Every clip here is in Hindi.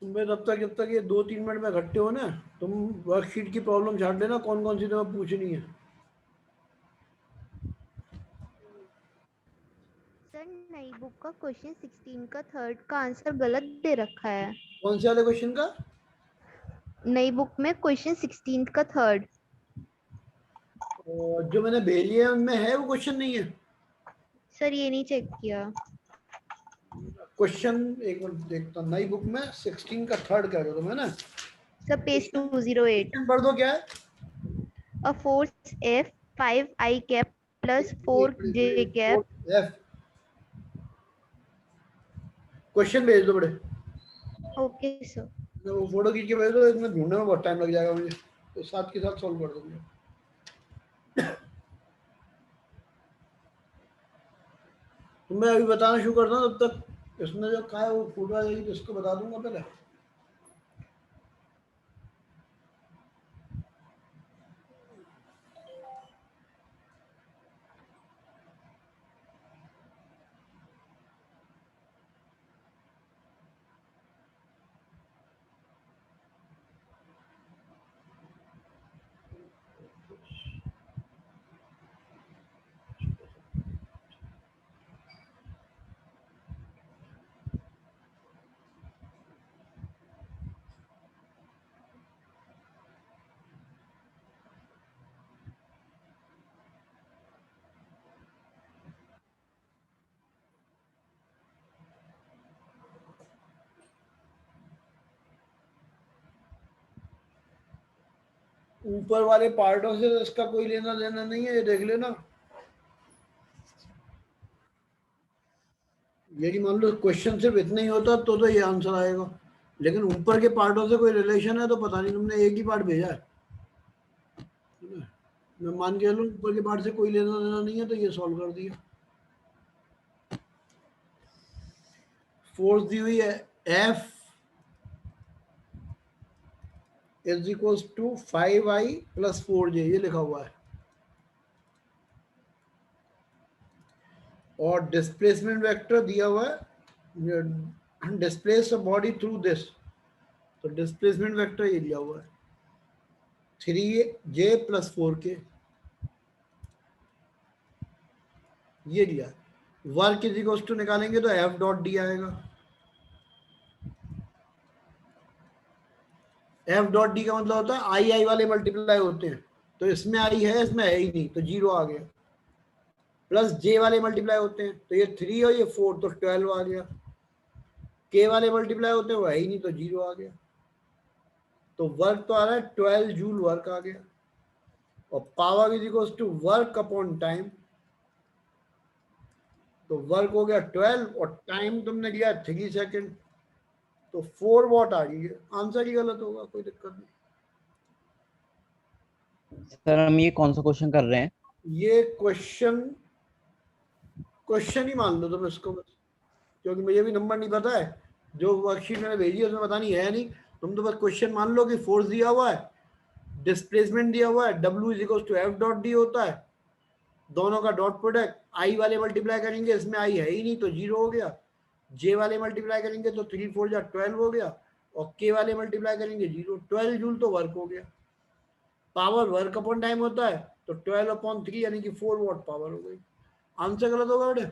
तुम्हें तब तक जब तक ये 2-3 मिनट में इकट्ठे हो ना, तुम वर्कशीट की प्रॉब्लम छाट लेना कौन कौन सी तुम्हें पूछनी है। सर नई बुक का क्वेश्चन 16 का थर्ड का आंसर गलत दे रखा है। कौन से वाले क्वेश्चन का? नई बुक में क्वेश्चन 16 का थर्ड। और जो मैंने भेजी है उनमें है वो क्वेश्चन नहीं है। सर ये नहीं चेक किया। क्वेश्चन एक मिनट देखता हूँ, नई बुक में 16 का थर्ड कह रहे हो तुम, है ना? Sir page question 208। क्वेश्चन पढ़ दो क्या है। A force F 5 I cap plus 4 J cap। F question भेज दो बड़े, ओके सर। वो फोटो खींच के भेज दो, इसमें ढूंढने में बहुत टाइम लग जाएगा मुझे, तो साथ के साथ सॉल्व कर दूंगा। तो मैं अभी बताना शुरू करता हूँ, तब तक इसमें जो कहा है वो फोटो आ जाएगी तो इसको बता दूंगा पहले। ऊपर वाले पार्टों से तो इसका कोई लेना देना नहीं है, ये देख लेना। यदि मान लो क्वेश्चन सिर्फ इतना ही होता तो ये आंसर आएगा, लेकिन ऊपर के पार्टों से कोई रिलेशन है तो पता नहीं, तुमने एक ही पार्ट भेजा है। मैं मान के चलूं ऊपर के पार्ट से कोई लेना देना नहीं है तो ये सॉल्व कर दिया। फोर्स दी हुई है F is equal to 5I plus 4J, ये लिखा हुआ है। और डिस्प्लेसमेंट वेक्टर दिया हुआ है, displace a body through this, तो डिस्प्लेसमेंट वेक्टर ये दिया हुआ है 3J प्लस 4K, ये दिया है। वर्क इज इक्वल टू निकालेंगे तो F डॉट डी आएगा। F डॉट डी का मतलब होता है आई वाले मल्टीप्लाई होते हैं, तो इसमें आई है इसमें है ही नहीं तो जीरो आ गया। प्लस J वाले मल्टीप्लाई होते हैं तो ये 3 और ये 4 तो 12 आ गया। K वाले मल्टीप्लाई होते हैं वो है ही नहीं तो जीरो आ गया। तो वर्क तो आ रहा है 12 जूल वर्क आ गया। और power is equal to work upon time, तो वर्क हो गया 12 और टाइम तुमने लिया 3 सेकेंड, तो 4 वॉट आ गई है। आंसर ही गलत होगा, कोई दिक्कत नहीं। सर हम ये कौन सा क्वेश्चन कर रहे हैं? ये क्वेश्चन ही मान लो तुम इसको बस, क्योंकि मुझे भी नंबर नहीं पता है, जो वर्कशीट मैंने भेजी है उसमें पता नहीं है नहीं। तुम तो बस क्वेश्चन मान लो कि फोर्स दिया हुआ है, डिस्प्लेसमेंट दिया हुआ है, W is equal to F dot d होता है, दोनों का डॉट प्रोडक्ट, आई वाले मल्टीप्लाई करेंगे इसमें आई है ही नहीं तो जीरो हो गया, जे वाले मल्टीप्लाई करेंगे तो 3 4 जा 12 हो गया, और के वाले मल्टीप्लाई करेंगे जीरो, 12 जूल तो वर्क हो गया। पावर वर्क अपॉन टाइम होता है तो 12 अपॉन 3 यानी कि 4 वॉट पावर हो गई। आंसर गलत होगा बेटे।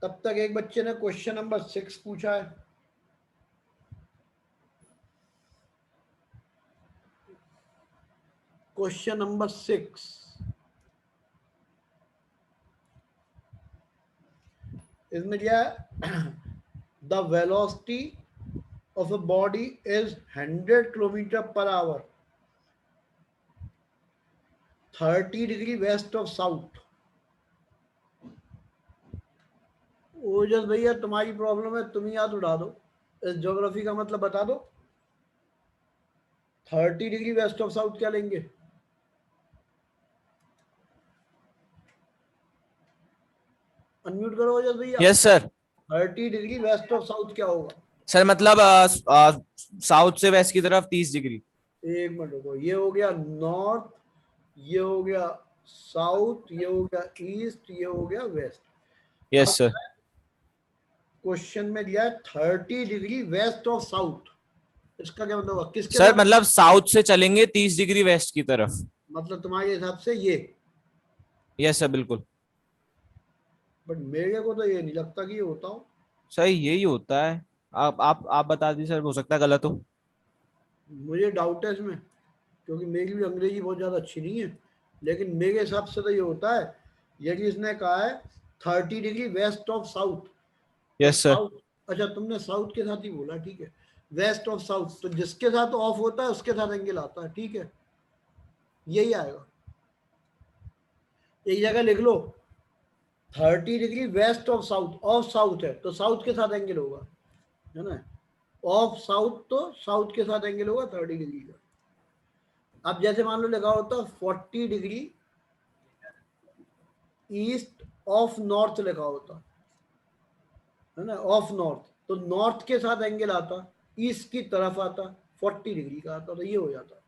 तब तक एक बच्चे ने क्वेश्चन नंबर 6 पूछा है। क्वेश्चन नंबर 6, इसमें क्या है? The velocity of a body is 100 kilometre per hour 30 degree west of south. Ojas भैया तुम्हारी प्रॉब्लम है, तुम ही याद उड़ा दो, इस ज्योग्राफी का मतलब बता दो। 30 डिग्री वेस्ट ऑफ साउथ क्या लेंगे? अनम्यूट करो ओजस भैया। Yes sir. 30 degree west of south क्या होगा? सर मतलब साउथ से वेस्ट की तरफ 30 डिग्री। एक मिनट रुको, ये हो गया नॉर्थ, ये हो गया साउथ, ये हो गया ईस्ट, ये हो गया वेस्ट। Yes sir. क्वेश्चन में दिया है 30 डिग्री वेस्ट ऑफ साउथ, इसका क्या मतलब हुआ? किसके सर साथ? मतलब साउथ से चलेंगे 30 डिग्री वेस्ट की तरफ। मतलब तुम्हारे हिसाब से ये, यस सर बिल्कुल। बट मेरे को तो ये नहीं लगता कि ये होता हो। सही यही होता है। आप बता दीजिए सर, हो सकता है गलत हो। मुझे डाउट है इसमें, क्योंकि मेरी भी अंग्रेजी बहुत ज़्यादा अच्छी नहीं है, लेकिन मेरे हिसाब से तो ये होता है। यदि इसने कहा है 30 डिग्री वेस्ट ऑफ साउथ, तो यस सर। साउथ, अच्छा तुमने साउथ के साथ ही बोला, ठीक है। वेस्ट ऑफ साउथ, तो जिसके साथ ऑफ होता है उसके साथ एंगल आता है, ठीक है, यही आएगा। एक जगह लिख लो 30 degree west of south, of south है तो साउथ के साथ एंगल होगा, है ना। ऑफ साउथ तो साउथ के साथ एंगल होगा 30 डिग्री का। अब जैसे मान लो लिखा होता 40 डिग्री ईस्ट ऑफ नॉर्थ लिखा होता, है ना, ऑफ नॉर्थ, तो नॉर्थ के साथ एंगल आता, ईस्ट की तरफ आता, 40 डिग्री का आता, तो ये हो जाता,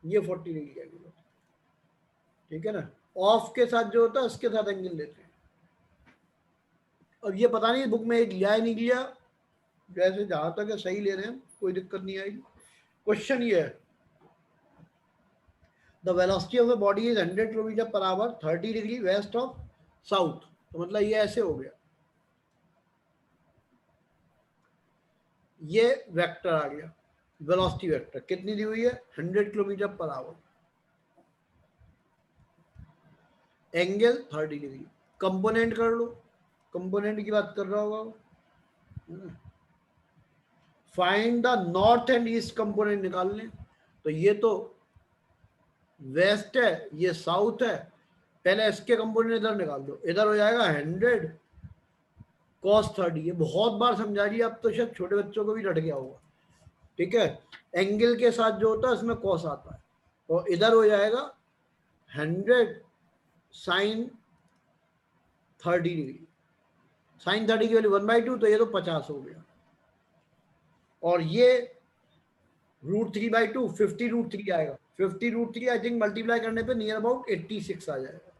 ये 40 डिग्री का एंगल होता, ठीक है ना। ऑफ के साथ जो होता है उसके साथ एंगल लेते हैं। अब ये पता नहीं बुक में एक लिया है नहीं लिया, जैसे जहां तक है सही ले रहे हैं, कोई दिक्कत नहीं आएगी। क्वेश्चन ये है, the velocity of the body is 100 kilometre per hour 30 degree west of south, तो मतलब ये ऐसे हो गया, ये वेक्टर आ गया, वेलोसिटी वेक्टर कितनी दी हुई है 100 kilometre per our, angle 30 degree, component कर लो, कंपोनेंट की बात कर रहा होगा। Find the north and east component निकाल लें, तो ये तो वेस्ट है, ये साउथ है, पहले इसके कंपोनेंट इधर निकाल दो, इधर हो जाएगा 100 cos 30, ये बहुत बार समझा रही है, अब तो शायद छोटे बच्चों को भी रट गया होगा, ठीक है। एंगल के साथ जो होता है उसमें cos आता है, और इधर हो जाएगा 100 sin 30 डिग्री, sin 30 की वैल्यू 1/2, तो ये तो 50 हो गया, और ये √3/2 50√3 आएगा, 50√3 आई थिंक मल्टीप्लाई करने पे नियर अबाउट 86 आ जाएगा।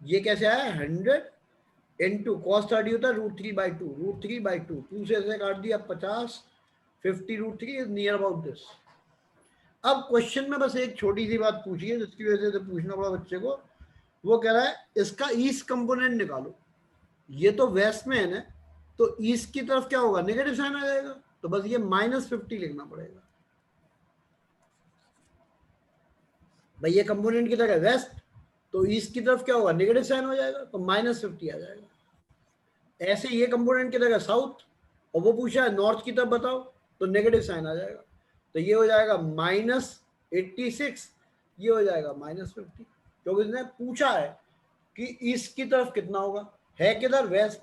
ये कैसे आया 100 इंटू cos 30 होता है √3/2, √3/2 2 से ऐसे काट दिया 50, 50√3 इज नियर अबाउट दिस। अब क्वेश्चन में बस एक छोटी सी बात पूछी है जिसकी वजह से पूछना पड़ा बच्चे को, वो कह रहा है इसका ईस्ट कंपोनेंट निकालो, ये तो वेस्ट में है ना, तो ईस्ट की तरफ क्या होगा, नेगेटिव साइन आ जाएगा, तो बस ये -50 लिखना पड़ेगा। भाई ये कंपोनेंट की तरफ है वेस्ट, तो ईस्ट की तरफ क्या होगा, नेगेटिव साइन हो जाएगा, तो -50 आ जाएगा। ऐसे ये कंपोनेंट की तरफ है साउथ, और वो पूछा है नॉर्थ की तरफ बताओ, तो नेगेटिव साइन आ जाएगा, तो ये हो जाएगा -86, ये हो जाएगा -50, क्योंकि इसने पूछा है कि ईस्ट की तरफ कितना होगा, है किधर वेस्ट,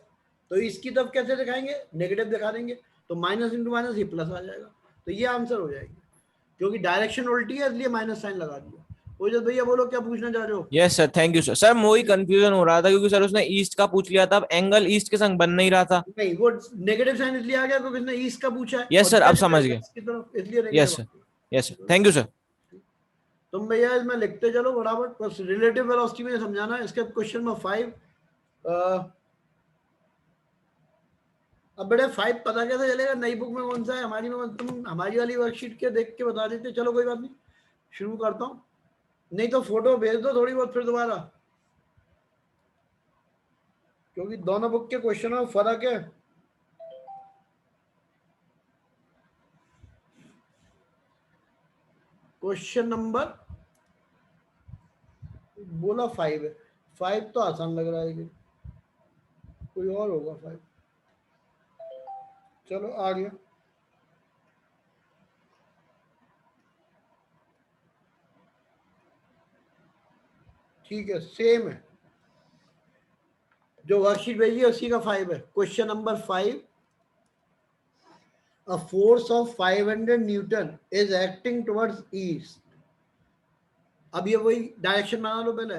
तो ईस्ट की तरफ कैसे दिखाएंगे, नेगेटिव दिखा देंगे, तो माइनस इंटू माइनस ये प्लस आ जाएगा, तो ये आंसर हो जाएगी, क्योंकि डायरेक्शन उल्टी है इसलिए माइनस साइन लगा दिया। ओजस भैया बोलो क्या पूछना चाह रहे हो? Yes sir, thank you sir. Sir वही कंफ्यूजन हो रहा था क्योंकि सर उसने ईस्ट का पूछ लिया था, अब एंगल ईस्ट के संग बन नहीं रहा था। नहीं, वो नेगेटिव साइन इसलिए आ गया क्योंकि इसने ईस्ट का पूछा है, यस और सर, अब दिया समझ है गए। वेस्ट की तरफ, इसलिए यस नेगेटिव आ सर। गया। Yes sir, thank you sir. तुम भैया इसमें लिखते चलो बराबर, बस रिलेटिव वेलोसिटी में समझाना है। इसके क्वेश्चन में 5, अब बड़े 5 पता कैसे चलेगा नई बुक में कौन सा है, हमारी में तुम हमारी वाली वर्कशीट के देख के बता देते। चलो कोई बात नहीं, शुरू करता हूँ, नहीं तो फोटो भेज दो थोड़ी बहुत फिर दोबारा, क्योंकि दोनों बुक के क्वेश्चनों में फर्क है। क्वेश्चन नंबर बोला 5 है, 5 तो आसान लग रहा है, कि कोई और होगा 5। चलो आ गया, ठीक है, सेम है, जो वर्कशीट भेजी है उसी का 5 है। Question number 5, a force of 500 Newton is acting towards east। अब ये वही डायरेक्शन बना लो पहले,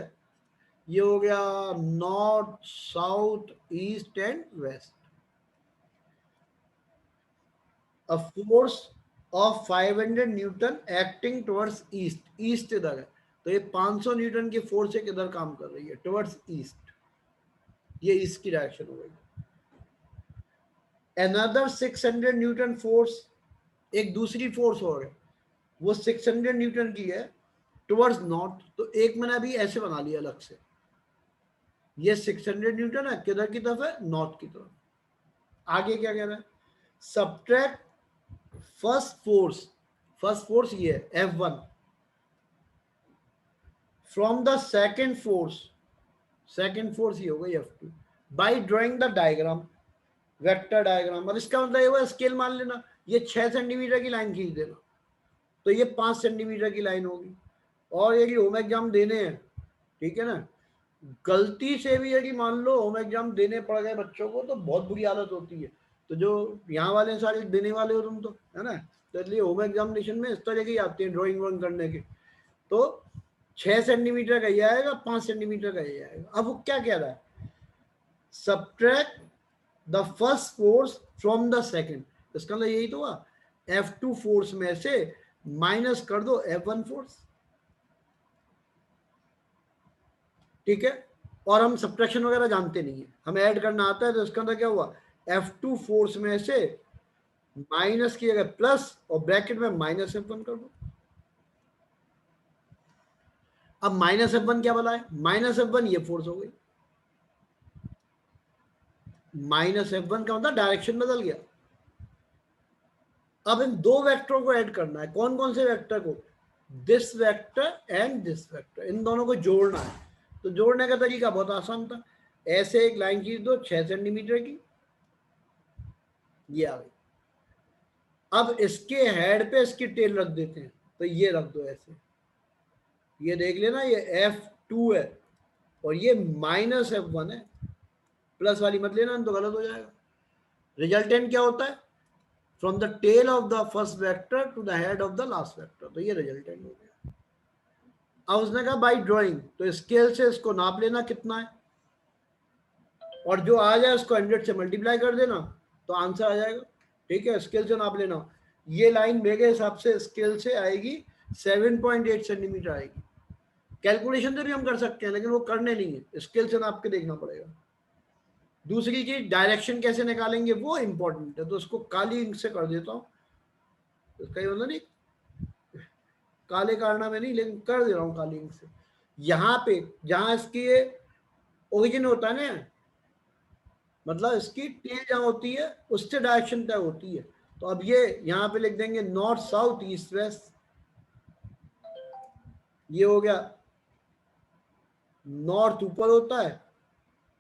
ये हो गया north, south, east and west. A force of 500 newton acting towards east, east इधर है तो ये 500 न्यूटन की फोर्स एक इधर काम कर रही है टुवर्ड्स ईस्ट, ये ईस्ट की डायरेक्शन हो गई। अनदर 600 न्यूटन फोर्स, एक दूसरी फोर्स हो गई वो 600 न्यूटन की है टुवर्ड्स नॉर्थ, तो एक मैंने अभी ऐसे बना लिया अलग से, ये 600 न्यूटन है किधर की तरफ है, नॉर्थ की तरफ। आगे क्या कह रहा है, सब्ट्रैक्ट फर्स्ट फोर्स ये है F1 from the second force ये हो गई F2 by drawing the diagram, vector diagram. और इसका मतलब ये हुआ स्केल मान लेना, ये 6 सेंटीमीटर की लाइन खींच देना तो ये 5 सेंटीमीटर की लाइन होगी। और यदि होम एग्जाम देने हैं, ठीक है ना, गलती से भी यदि मान लो होम एग्जाम देने पड़ गए बच्चों को तो बहुत बुरी हालत होती है। तो जो यहाँ वाले सारे देने वाले हो तुम तो, है ना, तो इसलिए होम एग्जामिनेशन में इस तरह की आती है ड्राइंग व्रॉइंग करने के, तो 6 सेंटीमीटर का ये आएगा, 5 सेंटीमीटर का ये आएगा। अब वो क्या कह रहा है, subtract the first force from the second, इसका मतलब यही तो हुआ, F2 फोर्स में से माइनस कर दो F1 फोर्स, ठीक है। और हम सब्ट्रैक्शन वगैरह जानते नहीं है, हमें ऐड करना आता है, तो इसका अंदर क्या हुआ, F2 फोर्स में से माइनस की जगह प्लस और ब्रैकेट में माइनस F1 कर दो। अब माइनस F1 क्या बोला है, माइनस F1 ये फोर्स हो गई, माइनस F1 का मतलब डायरेक्शन बदल गया। अब इन दो वेक्टरों को ऐड करना है, कौन कौन से वेक्टर को, this vector and this vector, इन दोनों को जोड़ना है। तो जोड़ने का तरीका बहुत आसान था, ऐसे एक लाइन खींच दो 6 सेंटीमीटर की, ये आ गई। अब इसके हेड पे इसकी टेल रख देते हैं, तो ये रख दो ऐसे, ये देख लेना ये F2 है और ये माइनस F1 है, प्लस वाली मत लेना तो गलत हो जाएगा। रिजल्टेंट क्या होता है, from the tail of the first vector to the head of the last vector, तो ये रिजल्टेंट हो गया। अब उसने कहा बाई ड्राइंग, तो स्केल से इसको नाप लेना कितना है, और जो आ जाए उसको 100 से मल्टीप्लाई कर देना तो आंसर आ जाएगा, ठीक है। स्केल से नाप लेना, ये लाइन मेरे हिसाब से स्केल से आएगी 7.8 सेंटीमीटर आएगी। कैलकुलेशन से भी हम कर सकते हैं लेकिन वो करने नहीं है, स्केल से नाप के देखना पड़ेगा। दूसरी चीज डायरेक्शन कैसे निकालेंगे वो इंपॉर्टेंट है, तो उसको काली इंक से कर देता हूँ, इसका ये मतलब नहीं काले कारना में नहीं, लेकिन कर दे रहा हूँ काली इंक से। यहाँ पे जहां इसकी ओरिजिन होता है ना, मतलब इसकी टेल जहां होती है उससे डायरेक्शन तय होती है, तो अब ये यहाँ पे लिख देंगे नॉर्थ साउथ ईस्ट वेस्ट, ये हो गया, नॉर्थ ऊपर होता है,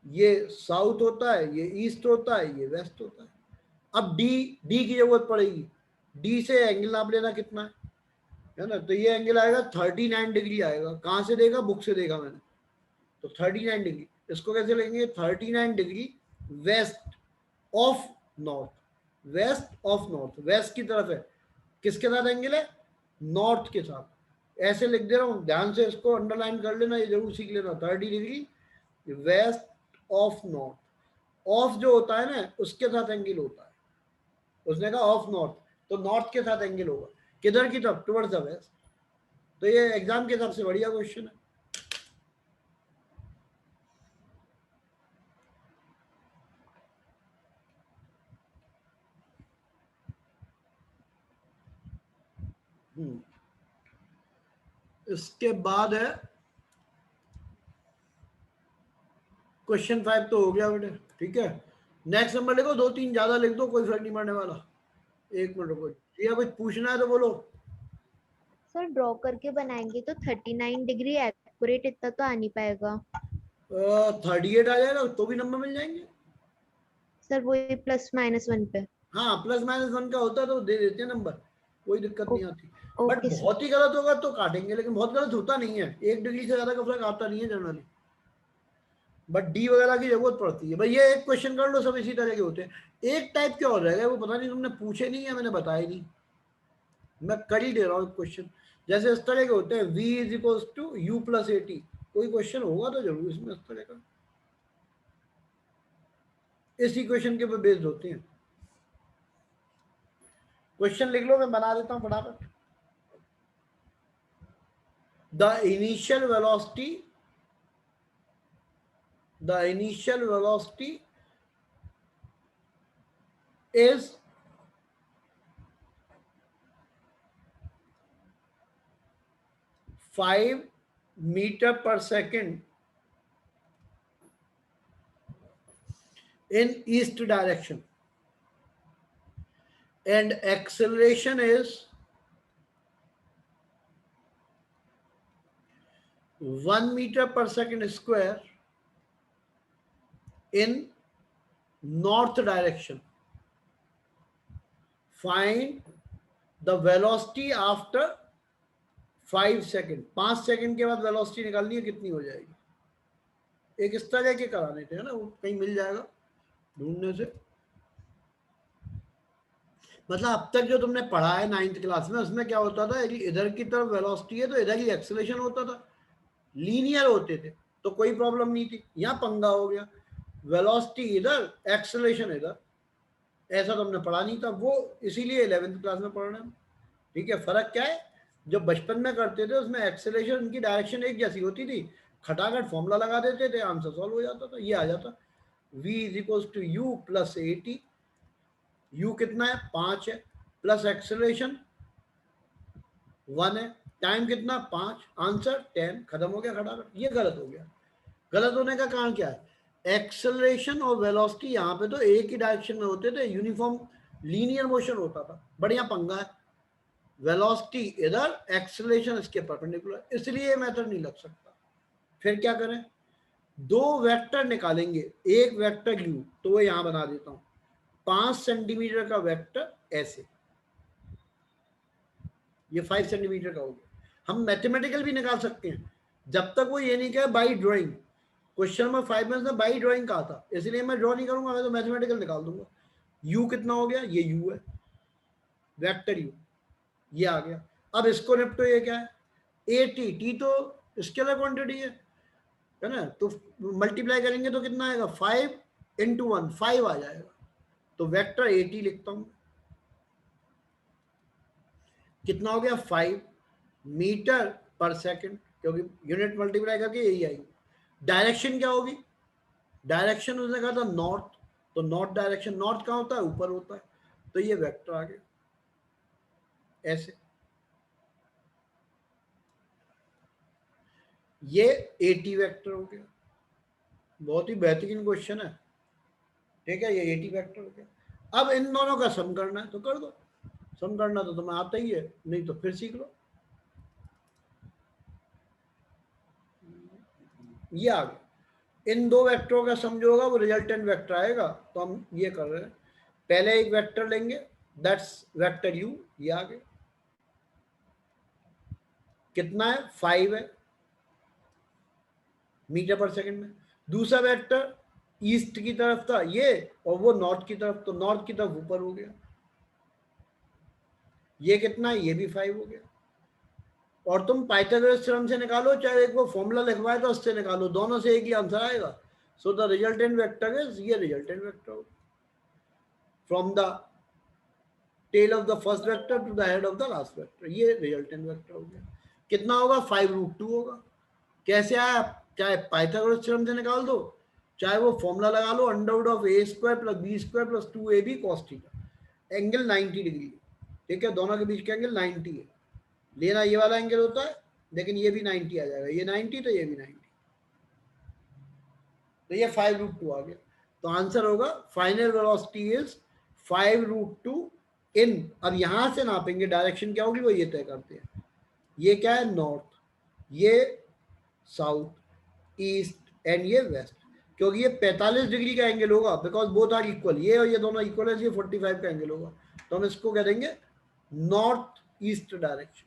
ये साउथ होता है, ये ईस्ट होता है, ये वेस्ट होता है। अब डी की जरूरत पड़ेगी, डी से एंगल नाप लेना कितना है ना, तो ये एंगल आएगा 39 डिग्री आएगा। कहाँ से देगा, बुक से देखा मैंने, तो 39 डिग्री। इसको कैसे लेंगे, 39 degree west of north, west of north, west की तरफ है, किसके साथ एंगल है, नॉर्थ के साथ। ऐसे लिख दे रहा हूँ, ध्यान से इसको अंडरलाइन कर लेना, ये जरूर सीख लेना, 30 degree west of north. Of जो होता है ना उसके साथ एंगल होता है, उसने कहा ऑफ नॉर्थ, तो नॉर्थ के साथ एंगल होगा, किधर की तरफ, टुवर्ड्स द वेस्ट। तो ये एग्जाम के हिसाब से बढ़िया क्वेश्चन है। इसके बाद है क्वेश्चन 5 तो हो गया बेटे, ठीक है। नेक्स्ट नंबर लिखो, 2-3 ज्यादा लिख दो, कोई फर्क नहीं पड़ने वाला। एक मिनट रुको, या कुछ पूछना है तो बोलो। सर ड्रॉ करके बनाएंगे तो 39 डिग्री एक्यूरेट इतना तो आ नहीं पाएगा। 38 आ जाएगा तो भी नंबर मिल जाएंगे। सर वो प्लस माइनस 1 पे। हाँ प्लस माइनस 1 का होता है तो दे देते हैं नंबर, कोई दिक्कत नहीं आती। But okay sir. बहुत ही गलत होगा तो काटेंगे, लेकिन बहुत गलत होता नहीं है, 1 डिग्री से ज्यादा का फर्क आता नहीं है जनरली, बट डी वगैरह की जरूरत पड़ती है। भाई ये एक क्वेश्चन कर लो, सब इसी तरह के होते हैं। एक टाइप क्या हो जाएगा वो पता नहीं, तुमने पूछे नहीं है, मैंने बताया नहीं, मैं कर ही दे रहा हूँ क्वेश्चन। जैसे इस तरह के होते हैं, v is equals to u plus a t, कोई क्वेश्चन होगा तो जरूर इसमें इस तरह का, इस इक्वेशन के पे बेस्ड होते हैं। क्वेश्चन लिख लो, मैं बना देता हूं फटाफट। The initial velocity is 5 meter per second in east direction, and acceleration is 1 meter per second square in north direction. Find the velocity after 5 second. 5 second के बाद वेलोसिटी निकालनी है, कितनी हो जाएगी। एक इस तरह के कराने थे ना, वो कहीं मिल जाएगा ढूंढने से। मतलब अब तक जो तुमने पढ़ा है 9th क्लास में, उसमें क्या होता था, इधर की तरफ वेलोसिटी है तो इधर ही एक्सेलरेशन होता था, लीनियर होते थे, तो कोई प्रॉब्लम नहीं थी। यहाँ पंगा हो गया, वेलोसिटी इधर, एक्सेलरेशन इधर, ऐसा तुमने पढ़ा नहीं था वो, इसीलिए 11th क्लास में पढ़ रहे हैं। ठीक है, फर्क क्या है, जो बचपन में करते थे उसमें एक्सेलरेशन उनकी डायरेक्शन एक जैसी होती थी, खटाखट फॉर्मूला लगा देते थे, आंसर सॉल्व हो जाता था। ये आ जाता v is equal to u plus a t. U कितना है, 5 है, प्लस एक्सेलरेशन 1 है, टाइम कितना 5, आंसर 10, खत्म हो गया खटाखट। ये गलत हो गया। गलत होने का कारण क्या है, एक्सेलरेशन और वेलोसिटी यहाँ पे तो एक ही डायरेक्शन में होते थे, यूनिफॉर्म लीनियर मोशन होता था। बढ़िया पंगा है, वेलोसिटी इधर, एक्सेलरेशन इसके परपेंडिकुलर, इसलिए मेथड नहीं लग सकता। फिर क्या करें, दो वेक्टर निकालेंगे, एक वेक्टर यू, तो वो यहां बना देता हूं, 5 सेंटीमीटर का वेक्टर ऐसे, ये 5 सेंटीमीटर का हो गया। हम मैथमेटिकल भी निकाल सकते हैं, जब तक वो ये नहीं कहे बाई ड्राइंग। क्वेश्चन नंबर 5 में उसने बाई ड्राइंग कहा था, इसलिए मैं ड्रॉ नहीं करूंगा, मैं तो मैथमेटिकल निकाल दूंगा। यू कितना हो गया, ये यू है, वेक्टर यू, ये आ गया। अब इसको निपटो, ये क्या है, ए टी, टी तो स्केलर क्वांटिटी है ना, तो मल्टीप्लाई करेंगे तो कितना आएगा, 5 इंटू 1, 5 आ जाएगा। तो वेक्टर ए टी लिखता हूं, कितना हो गया, 5 मीटर पर सेकंड, क्योंकि यूनिट मल्टीप्लाई करके यही आएगी। डायरेक्शन क्या होगी, डायरेक्शन उसने कहा था नॉर्थ, तो नॉर्थ डायरेक्शन, नॉर्थ कहाँ होता है, ऊपर होता है, तो ये वेक्टर आ गया ऐसे। ये 80 वेक्टर हो गया, बहुत ही बेहतरीन क्वेश्चन है। ठीक है, ये 80 वेक्टर हो गया। अब इन दोनों का सम करना है तो कर दो, सम करना तो तुम्हें आता ही है, नहीं तो फिर सीख लो। ये आ गया, इन दो वेक्टरों का सम जो होगा वो रिजल्टेंट वेक्टर आएगा। तो हम ये कर रहे हैं, पहले एक वेक्टर लेंगे, दैट्स वेक्टर यू, ये आ गया, कितना है, 5 है मीटर पर सेकंड में। दूसरा वेक्टर ईस्ट की तरफ था ये, और वो नॉर्थ की तरफ, तो नॉर्थ की तरफ ऊपर हो गया, ये कितना है, ये भी 5 हो गया। और तुम पाइथागोरस थ्योरम से निकालो, चाहे एक वो फॉर्मूला लिखवाए तो उससे निकालो, दोनों से एक ही आंसर आएगा। So the resultant vector is, ये resultant vector from the tail of the first vector to the head of the last vector, ये रिजल्टेंट वेक्टर हो गया। कितना होगा, 5√2 होगा। कैसे आया, चाहे पाइथागोरस थ्योरम से निकाल दो, चाहे वो फॉर्मूला लगा लो, under of a square plus b square plus 2ab cos theta, angle 90 degree. ठीक है, दोनों के बीच का एंगल 90 है, लेना ये वाला एंगल होता है, लेकिन ये भी 90 आ जाएगा, ये 90 तो ये भी 90, तो ये 5√2 आ गया। तो आंसर होगा फाइनल वेलोसिटी इज 5√2 इन। अब यहां से नापेंगे, डायरेक्शन क्या होगी वो ये तय करते हैं। ये क्या है, नॉर्थ, ये साउथ, ईस्ट एंड ये वेस्ट, क्योंकि ये 45 डिग्री का एंगल होगा, बिकॉज बोथ आर इक्वल, ये और ये दोनों इक्वल है, ये 45 का एंगल होगा, तो हम इसको कह देंगे नॉर्थ ईस्ट डायरेक्शन।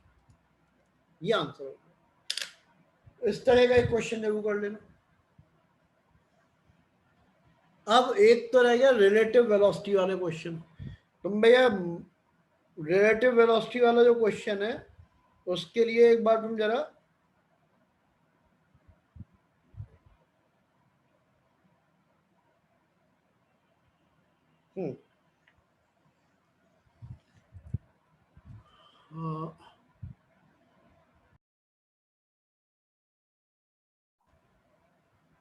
ये आंसर होगा। इस तरह का एक क्वेश्चन जरूर कर लेना। अब एक तो रह गया रिलेटिव वेलोसिटी वाले क्वेश्चन। तुम भैया रिलेटिव वेलोसिटी वाला जो क्वेश्चन है, उसके लिए एक बार तुम जरा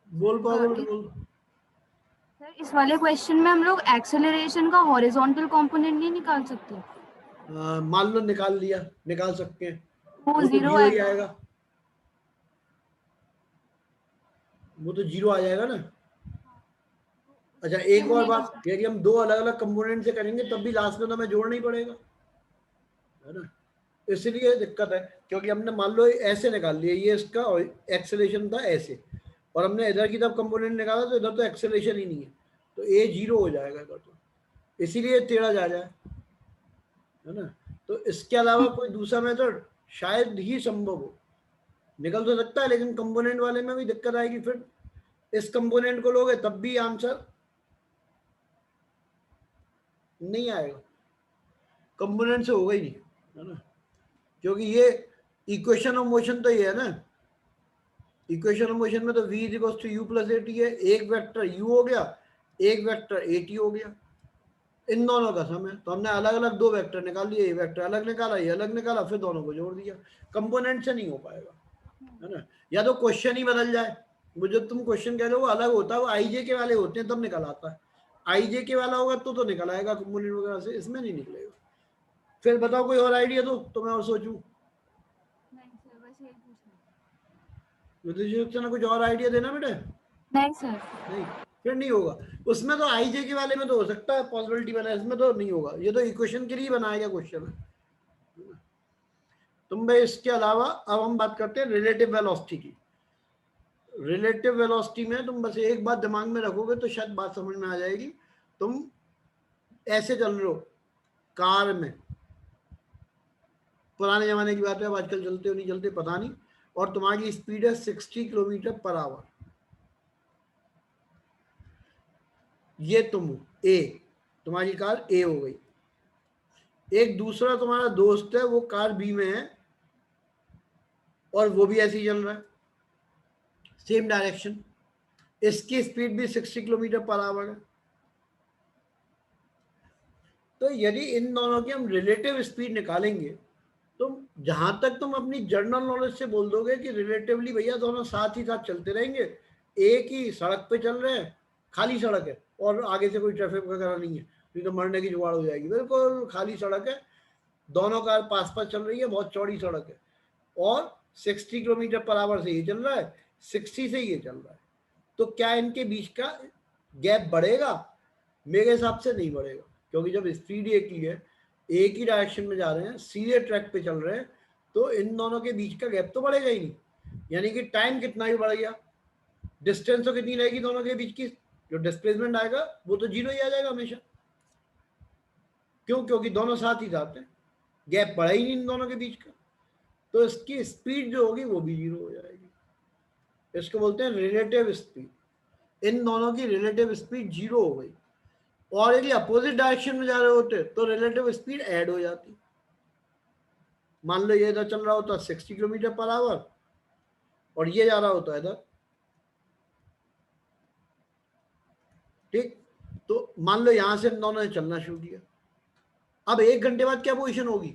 बोल पाओगे तो बोल। सर इस वाले क्वेश्चन में हम लोग एक्सेलरेशन का हॉरिजॉन्टल कंपोनेंट नहीं निकाल सकते? मान लो निकाल लिया, निकाल सकते हैं, वो वो तो जीरो जीरो ही आएगा। आएगा, वो तो जीरो आ जाएगा ना। अच्छा एक और बात, यदि हम दो अलग अलग कंपोनेंट से करेंगे तब भी लास्ट में तो हमें जोड़ना ही पड़ेगा, है ना। इसलिए दिक्कत है, क्योंकि हमने मान लो ऐसे निकाल लिया, ये इसका एक्सेलेरेशन था ऐसे, और हमने इधर की तरफ कंपोनेंट निकाला तो इधर तो एक्सेलेरेशन ही नहीं है, तो ए जीरो हो जाएगा इधर, तो इसीलिए टेढ़ा जा जाए, है ना। तो इसके अलावा कोई दूसरा मेथड शायद ही संभव हो, निकल तो सकता है, लेकिन कंपोनेंट वाले में भी दिक्कत आएगी, फिर इस कंपोनेंट को लोगे तब भी आंसर नहीं आएगा, कंपोनेंट से होगा ही नहीं, है ना, क्योंकि ये इक्वेशन ऑफ मोशन तो ये है ना, इक्वेशन ऑफ मोशन में तो v equals to u plus at है, एक वेक्टर u हो गया, एक वेक्टर at हो गया, इन दोनों का सम है, तो हमने अलग अलग दो वेक्टर निकाल लिए, ये वेक्टर अलग निकाला, ये अलग निकाला, फिर दोनों को जोड़ दिया, कंपोनेंट से नहीं हो पाएगा, है ना। या तो क्वेश्चन ही बदल जाए, वो जो तुम क्वेश्चन कह रहे हो वो अलग होता है, वो आईजे के वाले होते हैं तब निकल आता है, आईजे के वाला होगा तो निकल आएगा कंपोनेंट वगैरह से, इसमें नहीं निकलेगा। फिर बताओ कोई और आइडिया दो तो मैं और सोचूं। नहीं सर बस यही पूछना। ना कुछ और आइडिया देना बेटे। नहीं सर। नहीं, फिर नहीं होगा, उसमें तो आईजे के वाले में तो हो सकता है पॉसिबिलिटी बना, इसमें तो नहीं होगा, ये तो इक्वेशन के लिए बनाया गया क्वेश्चन है। तुम भाई इसके अलावा अब हम बात करते हैं रिलेटिव वेलोसिटी की। रिलेटिव वेलोसिटी में तुम बस एक बात दिमाग में रखोगे तो शायद बात समझ में आ जाएगी। तुम ऐसे चल रहे हो कार में, पुराने जमाने की बात है, अब आजकल चलते हो नहीं चलते पता नहीं, और तुम्हारी स्पीड है 60 किलोमीटर पर आवर, ये तुम ए, तुम्हारी कार ए हो गई, एक दूसरा तुम्हारा दोस्त है वो कार बी में है और वो भी ऐसे ही चल रहा है, सेम डायरेक्शन, इसकी स्पीड भी 60 किलोमीटर पर आवर है। तो यदि इन दोनों की हम रिलेटिव स्पीड निकालेंगे तो जहां तक तुम अपनी जनरल नॉलेज से बोल दोगे कि रिलेटिवली भैया दोनों साथ ही साथ चलते रहेंगे, एक ही सड़क पे चल रहे हैं, खाली सड़क है और आगे से कोई ट्रैफिक वगैरह नहीं है, तो मरने की जुगाड़ हो जाएगी, बिल्कुल खाली सड़क है, दोनों कार पास पास चल रही है, बहुत चौड़ी सड़क है, और 60 किलोमीटर पर आवर से ये चल रहा है, 60 से ये चल रहा है, तो क्या इनके बीच का गैप बढ़ेगा? मेरे हिसाब से नहीं बढ़ेगा, क्योंकि जब स्पीड एक ही है, एक ही डायरेक्शन में जा रहे हैं, सीधे ट्रैक पे चल रहे हैं, तो इन दोनों के बीच का गैप तो बढ़ेगा ही नहीं, यानी कि टाइम कितना ही बढ़ गया, डिस्टेंस तो कितनी रहेगी दोनों के बीच की, जो डिस्प्लेसमेंट आएगा वो तो जीरो ही आ जाएगा हमेशा, क्यों? क्योंकि दोनों साथ ही जाते हैं, गैप बढ़ा ही नहीं इन दोनों के बीच का, तो इसकी स्पीड जो होगी वो भी जीरो हो जाएगी, इसको बोलते हैं रिलेटिव स्पीड, इन दोनों की रिलेटिव स्पीड जीरो हो गई, और यदि अपोजिट डायरेक्शन में जा रहे होते तो रिलेटिव स्पीड ऐड हो जाती, मान लो ये इधर चल रहा होता 60 किलोमीटर पर आवर और ये जा रहा होता है इधर, ठीक, तो मान लो यहां से इन दोनों ने चलना शुरू किया, अब 1 घंटे बाद क्या पोजीशन होगी?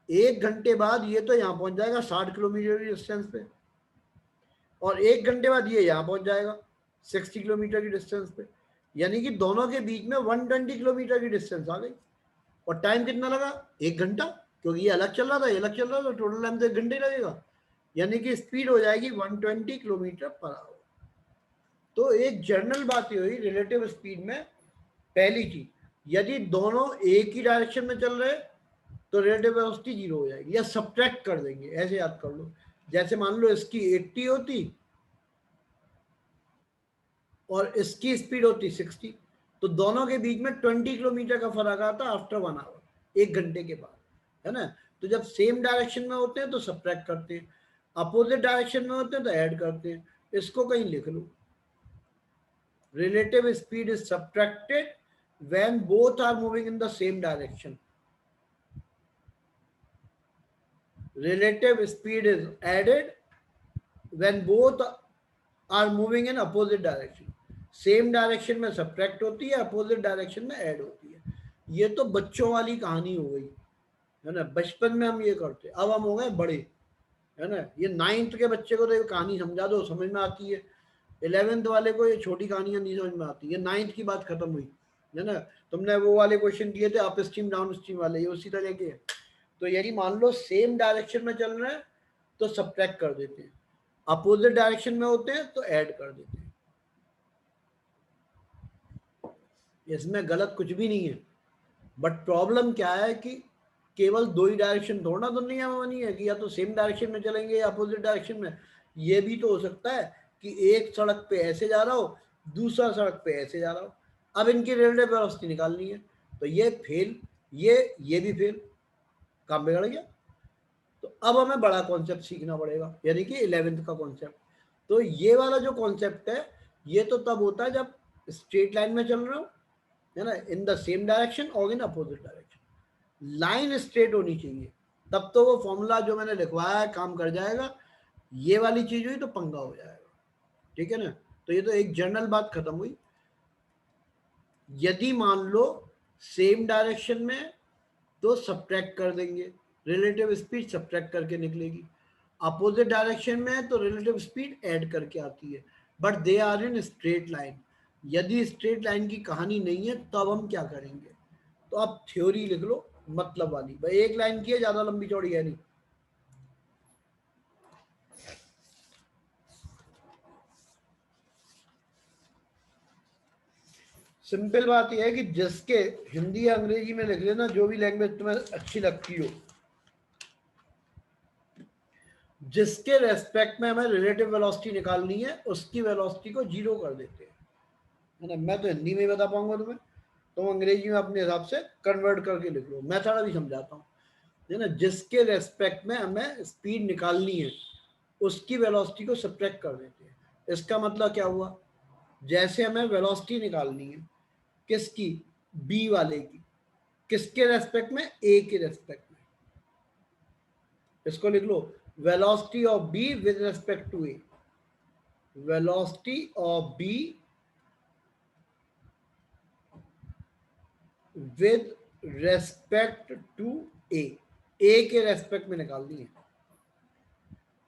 1 घंटे बाद ये तो यहां पहुंच जाएगा 60 किलोमीटर की डिस्टेंस पे, और 1 घंटे बाद ये यहां पहुंच जाएगा 60 किलोमीटर की डिस्टेंस पे, यानी कि दोनों के बीच में 120 किलोमीटर की डिस्टेंस आ गई, और टाइम कितना लगा? 1 घंटा, क्योंकि ये अलग चल रहा था, ये अलग चल रहा था, टोटल टाइम तो 1 घंटे लगेगा, यानी कि स्पीड हो जाएगी 120 किलोमीटर पर आवर। तो एक जनरल बात ये हुई रिलेटिव स्पीड में, पहली चीज, यदि दोनों एक ही डायरेक्शन में चल रहे तो रिलेटिव वेलोसिटी जीरो हो जाएगी, या सब्ट्रैक्ट कर देंगे, ऐसे याद कर लो, जैसे मान लो इसकी 80 होती और इसकी स्पीड होती 60, तो दोनों के बीच में 20 किलोमीटर का फर्क आता आफ्टर 1 आवर, 1 घंटे के बाद, है ना। तो जब सेम डायरेक्शन में होते हैं तो सब्ट्रैक्ट करते हैं, अपोजिट डायरेक्शन में होते हैं तो ऐड करते हैं, इसको कहीं लिख लो, relative speed is subtracted when both are moving in the same direction. Relative speed is added when both are moving in opposite direction. Same direction में subtract होती है, opposite direction में add होती है। ये तो बच्चों वाली कहानी हो गई, है ना। बचपन में हम ये करते, अब हम हो गए बड़े, है ना। ये 9th के बच्चे को तो ये कहानी समझा दो, समझ में आती है। 11th वाले को ये छोटी कहानियां नहीं समझ में आती। ये 9th की बात खत्म हुई, है ना। तुमने वो वाले क्वेश्चन किए थे अप स्ट्रीम डाउन स्ट्रीम वाले, ये उसी तरह के। तो यदि मान लो सेम डायरेक्शन में चल रहे हैं तो सब्ट्रैक्ट कर देते हैं, अपोजिट डायरेक्शन में होते हैं तो ऐड कर देते हैं। इसमें गलत कुछ भी नहीं है, बट प्रॉब्लम क्या है कि केवल दो ही डायरेक्शन थोड़ा दुनिया में बनी है कि या तो सेम डायरेक्शन में चलेंगे या अपोजिट डायरेक्शन में। ये भी तो हो सकता है कि एक सड़क पे ऐसे जा रहा हो, दूसरा सड़क पे ऐसे जा रहा हो। अब इनकी रिलेटिव वेलोसिटी निकालनी है, तो ये फेल, ये भी फेल, काम बिगड़ गया। तो अब हमें बड़ा कॉन्सेप्ट सीखना पड़ेगा, यानी कि 11th का कॉन्सेप्ट। तो ये वाला जो कॉन्सेप्ट है ये तो तब होता है जब स्ट्रेट लाइन में चल रहा हो, है ना, इन द सेम डायरेक्शन और in opposite direction. Line straight होनी चाहिए, तब तो वो फॉर्मूला जो मैंने लिखवाया है काम कर जाएगा। ये वाली चीज हुई तो पंगा हो जाएगा, ठीक है ना। तो ये तो एक जनरल बात खत्म हुई। यदि मान लो सेम डायरेक्शन में तो सब्ट्रैक्ट कर देंगे, रिलेटिव स्पीड सब्ट्रैक्ट करके निकलेगी। अपोजिट डायरेक्शन में है तो रिलेटिव स्पीड ऐड करके आती है, but they are in straight line. यदि स्ट्रेट लाइन की कहानी नहीं है तब हम क्या करेंगे, तो आप थ्योरी लिख लो मतलब वाली, भाई एक लाइन की है, ज्यादा लंबी चौड़ी है नहीं। सिंपल बात यह है कि जिसके हिंदी या अंग्रेजी में लिख लेना, जो भी लैंग्वेज तुम्हें अच्छी लगती हो, जिसके रेस्पेक्ट में हमें रिलेटिव वेलोसिटी निकालनी है उसकी वेलोसिटी को 0 कर देते हैं, है ना। मैं तो हिंदी में बता पाऊंगा तुम्हें, तुम अंग्रेजी में अपने हिसाब से कन्वर्ट करके लिख लो, मैं थोड़ा भी समझाता हूँ, है ना। जिसके रेस्पेक्ट में हमें स्पीड निकालनी है उसकी वेलोसिटी को सब्ट्रैक्ट कर देते हैं। इसका मतलब क्या हुआ, जैसे हमें वेलोसिटी निकालनी है किसकी, बी वाले की, किसके रेस्पेक्ट में, ए के रेस्पेक्ट में। इसको लिख लो, velocity of B with respect to A, velocity of B with respect to A, A के रेस्पेक्ट में निकालनी है,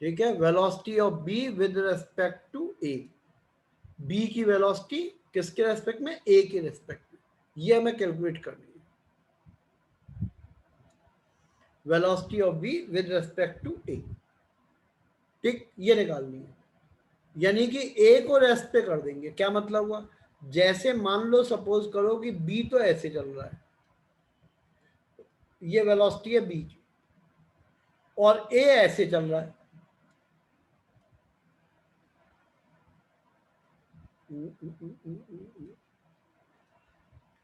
ठीक है। Velocity of B with respect to A, B की वेलोसिटी किसके रेस्पेक्ट में, ए के रेस्पेक्ट में, ये हमें कैलकुलेट करनी है। Velocity of B with respect to A, ठीक, ये निकालनी है। यानी कि ए को रेस्ट पे कर देंगे। क्या मतलब हुआ, जैसे मान लो सपोज करो कि बी तो ऐसे चल रहा है, ये वेलोसिटी है बी की, और ए ऐसे चल रहा है,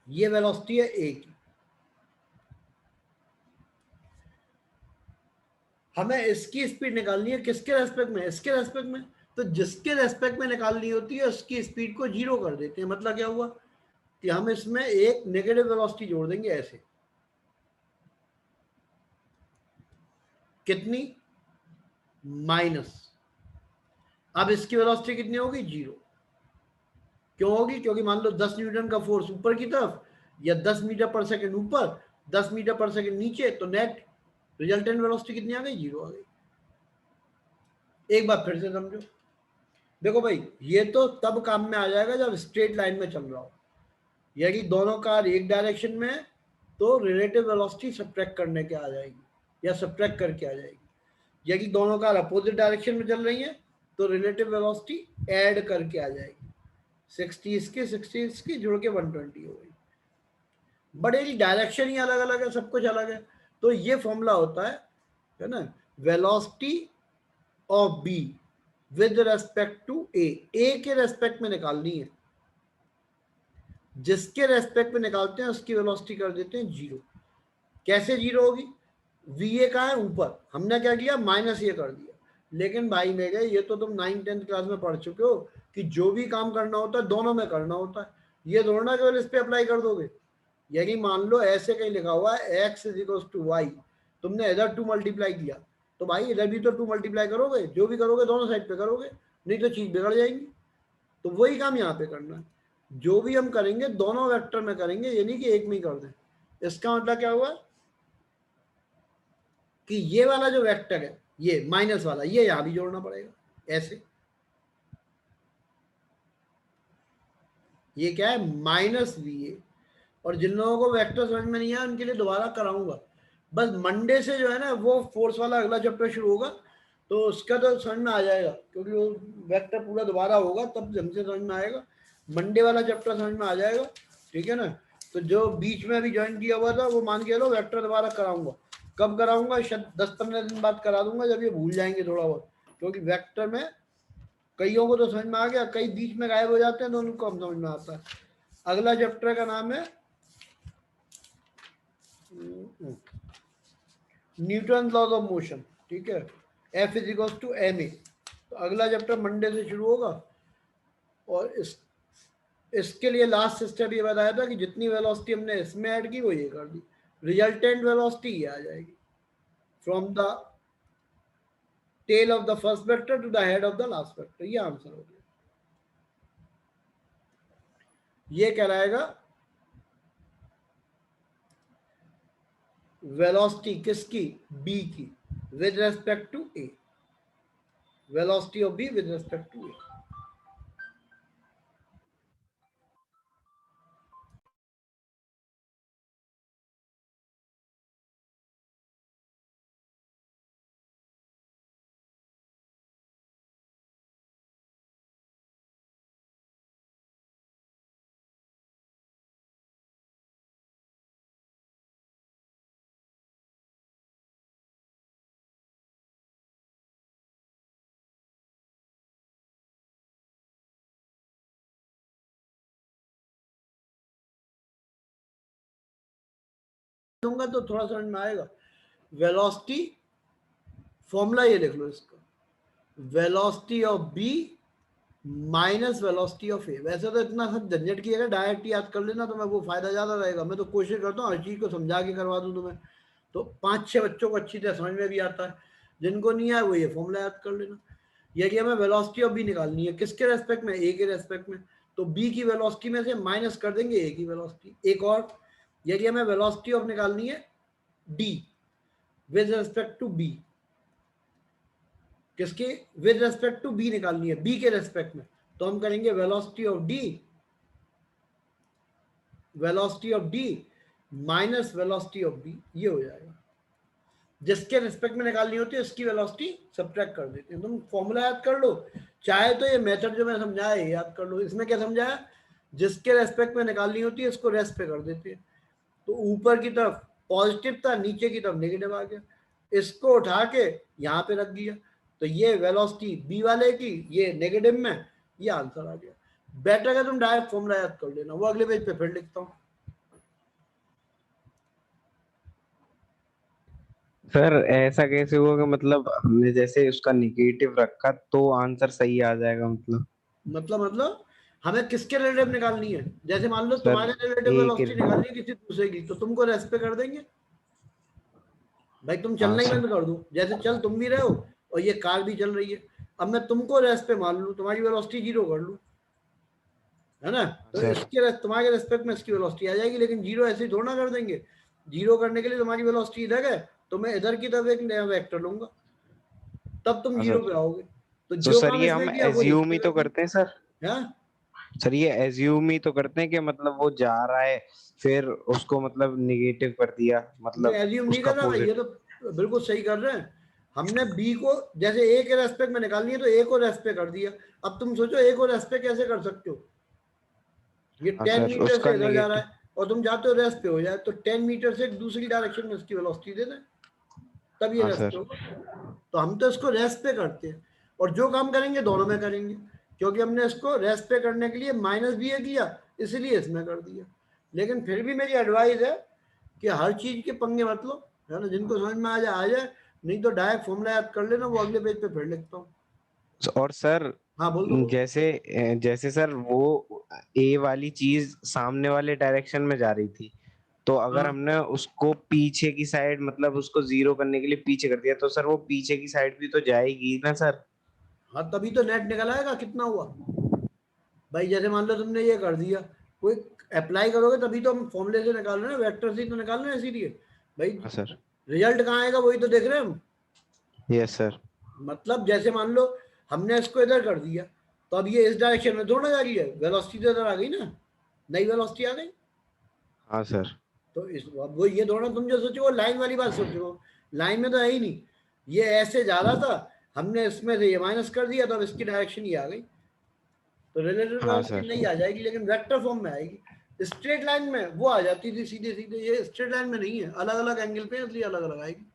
ये वेलोसिटी है ए की। हमें इसकी स्पीड निकालनी है किसके रेस्पेक्ट में, इसके रेस्पेक्ट में। तो जिसके रेस्पेक्ट में निकालनी होती है उसकी स्पीड को 0 कर देते हैं। मतलब क्या हुआ कि हम इसमें एक नेगेटिव वेलोसिटी जोड़ देंगे ऐसे, कितनी, माइनस। अब इसकी वेलोसिटी कितनी होगी, 0। क्यों होगी, क्योंकि मान लो 10 न्यूटन का फोर्स ऊपर की तरफ या 10 मीटर पर सेकंड ऊपर, 10 मीटर पर सेकंड नीचे, तो नेट रिजल्टेंट वेलोसिटी कितनी आ गई, 0 आ गई। एक बार फिर से समझो, देखो भाई ये तो तब काम में आ जाएगा जब स्ट्रेट लाइन में चल रहा हो, यदि दोनों कार एक डायरेक्शन में है तो रिलेटिव वेलोसिटी सब्ट्रैक्ट करने के आ जाएगी या सब्ट्रैक्ट करके आ जाएगी। यदि दोनों कार अपोजिट डायरेक्शन में चल रही हैं तो रिलेटिव वेलोसिटी ऐड करके आ जाएगी, 60 इसकी 60 इसकी जुड़ के 120 हो गई। बड़े ही डायरेक्शन ही अलग अलग है, सब कुछ अलग है। तो ये फॉर्मूला होता है ना, velocity of B with respect to A, A के रेस्पेक्ट में निकालनी है, जिसके रेस्पेक्ट में निकालते हैं उसकी वेलोसिटी कर देते हैं 0। कैसे 0 होगी, वी ए का है ऊपर, हमने क्या किया, माइनस ये कर दिया। लेकिन भाई मेरे, ये तो तुम 9th-10th क्लास में पढ़ चुके हो कि जो भी काम करना होता है दोनों में करना होता है। ये दोनों केवल इस पे अप्लाई कर दोगे। यदि मान लो ऐसे कहीं लिखा हुआ है x = y, तुमने इधर 2 मल्टीप्लाई किया तो भाई इधर भी तो 2 मल्टीप्लाई करोगे, जो भी करोगे दोनों साइड पे करोगे, नहीं तो चीज बिगड़ जाएंगी। तो वही काम यहाँ पे करना है, जो भी हम करेंगे दोनों वेक्टर में करेंगे, यानी कि एक में ही कर दें। इसका मतलब क्या हुआ, कि ये वाला जो वेक्टर है, ये माइनस वाला, ये यहां भी जोड़ना पड़ेगा ऐसे। ये क्या है, माइनस VA। और जिन लोगों को वेक्टर समझ में नहीं आया उनके लिए दोबारा कराऊंगा। बस मंडे से जो है ना वो फोर्स वाला अगला चैप्टर शुरू होगा, तो उसका तो समझ में आ जाएगा, क्योंकि वो वेक्टर पूरा दोबारा होगा तब हमसे समझ में आएगा। मंडे वाला चैप्टर समझ में आ जाएगा, ठीक है ना। तो जो बीच में अभी ज्वाइन किया हुआ था वो मान के लो वेक्टर दोबारा कराऊंगा। कब कराऊंगा, शायद 10-15 दिन बाद करा दूंगा, जब ये भूल जाएंगे थोड़ा बहुत, क्योंकि वेक्टर में कईयों को तो समझ में आ गया, कई बीच में गायब हो जाते हैं तो उनको हम समझ में आता है। अगला चैप्टर का नाम है न्यूटन लॉज ऑफ मोशन, ठीक है, F is equal to ma। तो अगला चैप्टर मंडे से शुरू होगा। और इसके लिए लास्ट स्टेप ये बताया था कि जितनी वेलोसिटी हमने इसमें ऐड की वो ये कर दी, रिजल्टेंट वेलोसिटी ये आ जाएगी from the tail of the first vector to the head of the last vector. ये आंसर हो गया। ये कहलाएगा वेलोसिटी किसकी, B की, with respect to A, velocity of B with respect to A। दूंगा तो थोड़ा समझ में आएगा। वेलोसिटी फॉर्मूला ये लिख लो इसका, velocity of B minus velocity of A। वैसे तो इतना सब झंझट किएगा, डायरेक्ट याद कर लेना तो मैं वो फायदा ज्यादा रहेगा। मैं तो कोशिश करता हूँ हर चीज को समझा के करवा दूं तुम्हें, तो 5-6 बच्चों को अच्छी तरह समझ में भी आता है। जिनको नहीं आया वो ये फॉर्मूला याद कर लेना। यदि हमें वेलोसिटी ऑफ B निकालनी है किसके रेस्पेक्ट में, A के रेस्पेक्ट में, तो B की वेलोसिटी में से माइनस कर देंगे A की वेलोसिटी। एक और, यदि हमें वेलोसिटी ऑफ निकालनी है D with respect to B, किसके, विद रेस्पेक्ट टू B निकालनी है, B के रेस्पेक्ट में, तो हम करेंगे velocity of D, velocity of D minus velocity of B, ये हो जाएगा। जिसके रिस्पेक्ट में निकालनी होती है उसकी वेलोसिटी सब्ट्रैक्ट कर देते हैं। तुम फॉर्मूला याद कर लो, चाहे तो ये मेथड जो मैंने समझाया है याद कर लो। इसमें क्या समझाया, जिसके रेस्पेक्ट में निकालनी होती है इसको रेस्ट पे कर देते हैं। तो ऊपर की तरफ पॉजिटिव था, नीचे की तरफ नेगेटिव आ गया, इसको उठा के यहाँ पे रख दिया, तो ये वेलोसिटी B वाले की, ये नेगेटिव में, ये आंसर आ गया। बेटर है तुम डायरेक्ट फॉर्मूला याद कर लेना। वो अगले पेज पे फिर लिखता हूँ। सर ऐसा कैसे हुआ कि मतलब हमने जैसे उसका निगेटिव रखा तो आंसर सही आ जाएगा, मतलब हमें किसके रिलेटिव निकालनी है, जैसे मान लो सर तुम्हारे रिलेटिव एक वेलोसिटी निकालनी है किसी दूसरे की, तो तुमको रेस्ट पे कर देंगे भाई। तुम चलना ही सर। बंद कर दो, जैसे चल तुम भी रहे हो और ये कार भी चल रही है। अब मैं तुमको रेस्ट पे मान लूं, तुम्हारी वेलोसिटी 0 कर लूं, है ना, तो सर। इसके तुम्हारे रेस्पेक्ट में इसकी वेलोसिटी आ जाएगी। लेकिन 0 ऐसे ही थोड़ा कर देंगे, 0 करने के लिए तुम्हारी वेलोसिटी इधर है तो मैं इधर की तरफ एक नया वेक्टर लूंगा, तब तुम 0 पे आओगे। तो तो जो सर काम ये इसने हम किया वो एज्यूम ही तो करते हैं सर। सर ये एज्यूम ही तो करते हैं कि मतलब वो जा रहा है फिर उसको मतलब निगेटिव कर दिया, मतलब एज्यूम नहीं उसका कर रहा भाई, ये तो बिल्कुल सही कर रहे हैं। हमने B को जैसे A के रेस्पेक्ट में निकालनी है तो A को रेस्ट पे कर दिया। अब तुम सोचो A को रेस्ट पे कैसे कर सकते हो, ये 10 मीटर से इधर जा रहा है और तुम जाते हो रेस्ट पे हो जाए, तो 10 मीटर से दूसरी डायरेक्शन में इसकी वेलोसिटी दे दें, तब ये रेस्ट पे होगा। तो हम तो इसको रेस्ट पे करते हैं, और जो काम करेंगे दोनों में करेंगे, क्योंकि हमने इसको रेस्ट पे करने के लिए माइनस भी किया, इसलिए इसमें कर दिया। लेकिन फिर भी मेरी एडवाइस है कि हर चीज के पंगे मत लो, है ना, जिनको समझ में आ जाए, नहीं तो डायरेक्ट फॉर्मूला याद कर लेना। वो अगले पेज पे फिर लिखता हूँ। और सर हाँ बोल दो। जैसे जैसे सर वो ए वाली चीज सामने वाले डायरेक्शन में जा रही थी, तो अगर हाँ हमने उसको पीछे की साइड मतलब उसको 0 करने के लिए पीछे कर दिया तो सर वो पीछे की साइड भी तो जाएगी ना सर। हाँ, तभी तो नेट निकल आएगा कितना हुआ भाई। जैसे मान लो तुमने ये कर दिया, कोई अप्लाई करोगे तभी तो हम फॉर्मूले से निकाल रहे हैं, वेक्टर से तो निकाल रहे हैं, इसीलिए भाई, हाँ सर। रिजल्ट कहाँ आएगा वही तो देख रहे हैं हम। Yes sir. मतलब जैसे मान लो हमने इसको इधर कर दिया तो अब ये इस डायरेक्शन में थोड़ा जा रही है, वेलोसिटी तो इधर आ गई ना, नई वेलोसिटी आ गई। हाँ सर। तो इस अब वो ये दोनों तुम जो सोचो वो लाइन वाली बात सोच रहे हो, लाइन में तो है ही नहीं, ये ऐसे जा रहा था, हमने इसमें से ये माइनस कर दिया तो अब इसकी डायरेक्शन ये आ गई, तो रिलेटिव हाँ वेलोसिटी सर। नहीं आ जाएगी लेकिन वेक्टर फॉर्म में आएगी। स्ट्रेट लाइन में वो आ जाती थी सीधे सीधे, ये स्ट्रेट लाइन में नहीं है, अलग अलग एंगल पे इसलिए अलग अलग आएगी।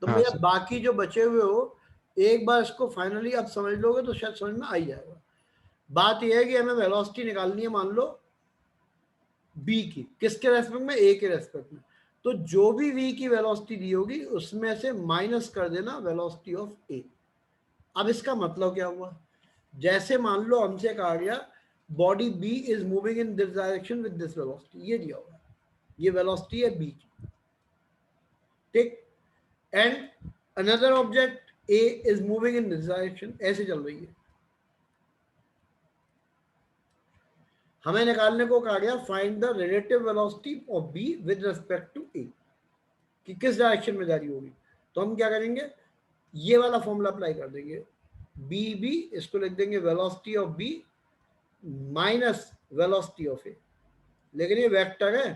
तो हाँ भैया सर। बाकी जो बचे हुए हो एक बार इसको फाइनली अब समझ लोगे तो शायद समझ में आ ही जाएगा। बात यह है कि हमें वेलोसिटी निकालनी है मान लो बी की, किसके रेस्पेक्ट में, ए के रेस्पेक्ट में। तो जो भी वी की वेलोसिटी दी होगी उसमें से माइनस कर देना वेलोसिटी ऑफ ए। अब इसका मतलब क्या हुआ, जैसे मान लो हमसे कहा गया body B is moving in this direction with this velocity, ये दिया हुआ है, ये वेलोसिटी है बी की, ठीक, and another object A is moving in this direction, ऐसे चल रही है। हमें निकालने को कहा गया find the relative velocity of B with respect to A, कि किस डायरेक्शन में जा रही होगी। तो हम क्या करेंगे, ये वाला फॉर्मूला अप्लाई कर देंगे, बी बी इसको लिख देंगे velocity of B minus velocity of A, लेकिन ये वेक्टर है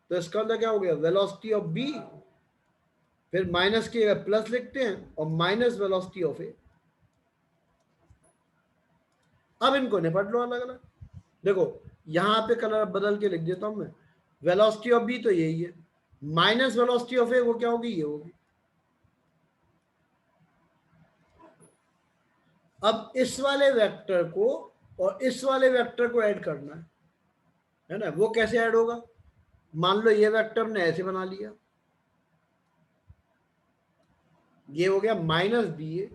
तो इसका मतलब क्या हो गया, वेलोसिटी ऑफ बी फिर माइनस की जगह प्लस लिखते हैं और माइनस वेलोसिटी ऑफ ए। अब इनको निपट लो अलग अलग। देखो यहां पे कलर बदल के लिख देता हूं मैं, वेलोसिटी ऑफ बी तो यही है, माइनस वेलोसिटी ऑफ ए वो क्या होगी, ये होगी। अब इस वाले वेक्टर को और इस वाले वेक्टर को ऐड करना है ना, वो कैसे ऐड होगा, मान लो ये वेक्टर हमने ऐसे बना लिया, ये हो गया माइनस बी ए,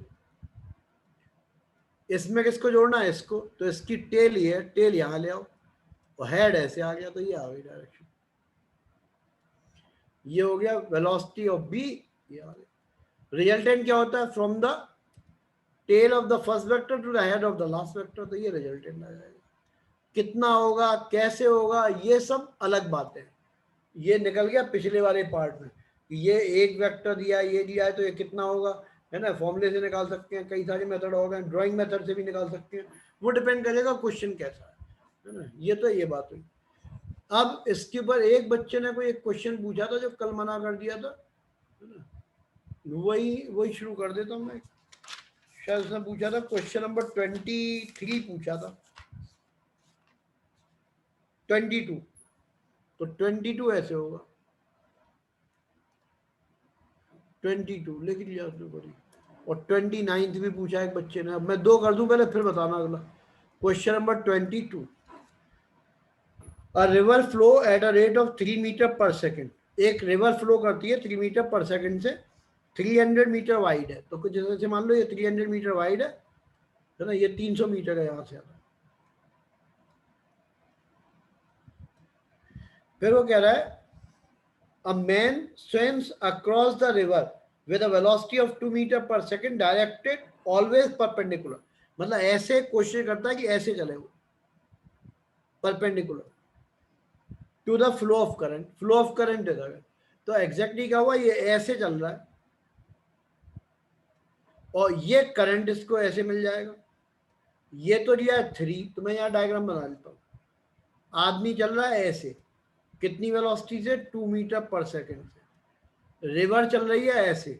इसमें किसको जोड़ना है, इसको, तो इसकी टेल ये है, टेल यहां ले आओ और हेड ऐसे आ गया तो ये आ गई डायरेक्शन, ये हो गया वेलोसिटी ऑफ बी, ये आ गया। रिजल्टेंट क्या होता है, from the tail of the first vector to the head of the last vector, तो ये रिजल्टेंट आ जाएगा। कितना होगा, कैसे होगा, ये सब अलग बात है, ये निकल गया पिछले वाले पार्ट में, ये एक वेक्टर दिया, ये दिया है तो ये कितना होगा, है ना, फॉर्मूले से निकाल सकते हैं, कई सारे मेथड हो गए, ड्राइंग मेथड से भी निकाल सकते हैं, वो डिपेंड करेगा क्वेश्चन कैसा है ना, ये तो ये बात हुई। अब इसके ऊपर एक बच्चे ने कोई एक क्वेश्चन पूछा था जो कल मना कर दिया था, है ना, वही शुरू कर देता हूँ मैं। शायद उसने पूछा था क्वेश्चन नंबर 23 पूछा था, 22, तो 22 ऐसे होगा, 22 लिख लिया उसने बड़ी, और 29 भी पूछा एक बच्चे ने। अब मैं 2 कर दूं पहले फिर बताना अगला। Question number 22, a river flow at a rate of 3 metre per second, एक रिवर फ्लो करती है 3 मीटर पर सेकेंड से, 300 मीटर वाइड है, तो कुछ जैसे मान लो ये 300 मीटर वाइड है ना, ये 300 मीटर है यहां से। फिर वो कह रहा है a man swims across the river with a velocity of 2 meter per second directed always perpendicular, मतलब ऐसे कोशिश करता है कि ऐसे चले वो perpendicular to the flow of current, flow of current है, तो एग्जैक्टली क्या हुआ, ये ऐसे चल रहा है और ये करंट इसको ऐसे मिल जाएगा, ये तो दिया है 3, तो मैं यहाँ डायग्राम बना लेता हूँ, आदमी चल रहा है ऐसे, कितनी वेलोसिटी से, 2 मीटर पर सेकेंड से, रिवर चल रही है ऐसे,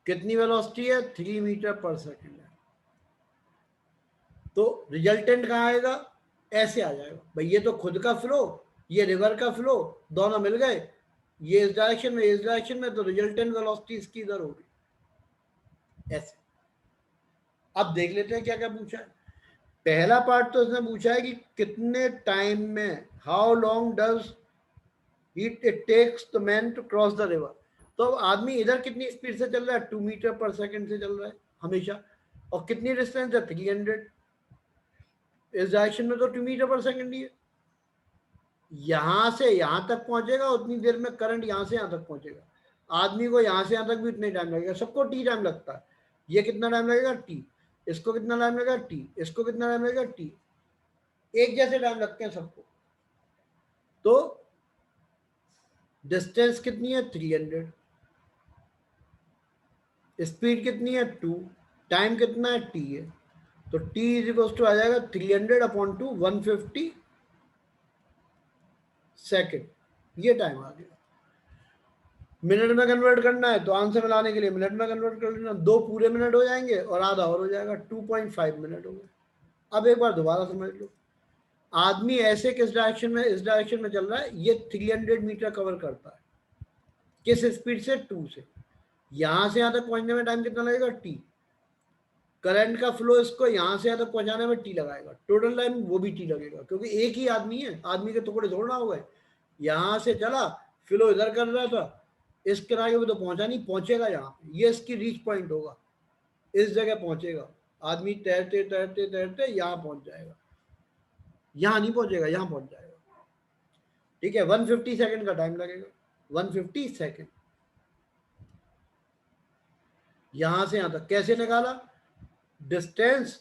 कितनी वेलोसिटी है, 3 मीटर पर सेकेंड है, तो रिजल्टेंट कहाँ आएगा, ऐसे आ जाएगा भाई, ये तो खुद का फ्लो, ये रिवर का फ्लो, दोनों मिल गए, ये इस डायरेक्शन में, इस डायरेक्शन में, तो रिजल्टेंट वेलोसिटी इसकी इधर होगी ऐसे। अब देख लेते हैं क्या क्या पूछा है। पहला पार्ट तो इसने पूछा है कि कितने टाइम में, how long does it takes the man to cross the river, तो अब आदमी इधर कितनी स्पीड से चल रहा है, 2 मीटर पर सेकंड से चल रहा है हमेशा, और कितनी डिस्टेंस है, 300, इस डायरेक्शन में तो 2 मीटर पर सेकंड ही है, यहां से यहां तक पहुंचेगा उतनी देर में, करंट यहां से यहां तक पहुंचेगा, आदमी को यहां से यहां तक भी उतने टाइम लगेगा, सबको टी टाइम लगता है, ये कितना टाइम लगेगा, टी, इसको कितना टाइम लगेगा, टी, इसको कितना टाइम लगेगा, टी, एक जैसे टाइम लगते हैं सबको। तो डिस्टेंस कितनी है 300, स्पीड कितनी है 2, टाइम कितना है t है, तो t इज इक्वल टू आ जाएगा 300 अपॉन 2 150 सेकेंड, ये टाइम आ गया। मिनट में कन्वर्ट करना है तो आंसर में लाने के लिए मिनट में कन्वर्ट कर लेना, 2 पूरे मिनट हो जाएंगे और आधा और हो जाएगा, 2.5 मिनट हो गए। अब एक बार दोबारा समझ लो, आदमी ऐसे किस डायरेक्शन में, इस डायरेक्शन में चल रहा है, ये 300 मीटर कवर करता है, किस स्पीड से 2 से, यहां से यहां तक पहुंचने में टाइम कितना लगेगा t, करंट का फ्लो इसको यहां से यहां तक पहुंचाने में t लगाएगा, टोटल टाइम वो भी t लगेगा, क्योंकि एक ही आदमी है, आदमी के टुकड़े थोड़ा हो गए, यहां से चला फ्लो इधर कर रहा था, इस किनारे पे तो पहुंचा नहीं, पहुंचेगा यहाँ पे, ये इसकी रीच पॉइंट होगा, इस जगह पहुंचेगा, आदमी तैरते तैरते तैरते यहाँ पहुंच जाएगा, यहाँ नहीं पहुंचेगा, यहाँ पहुंच जाएगा, ठीक है। 150 सेकंड का टाइम लगेगा, 150 सेकंड यहां से यहां तक। कैसे निकाला, distance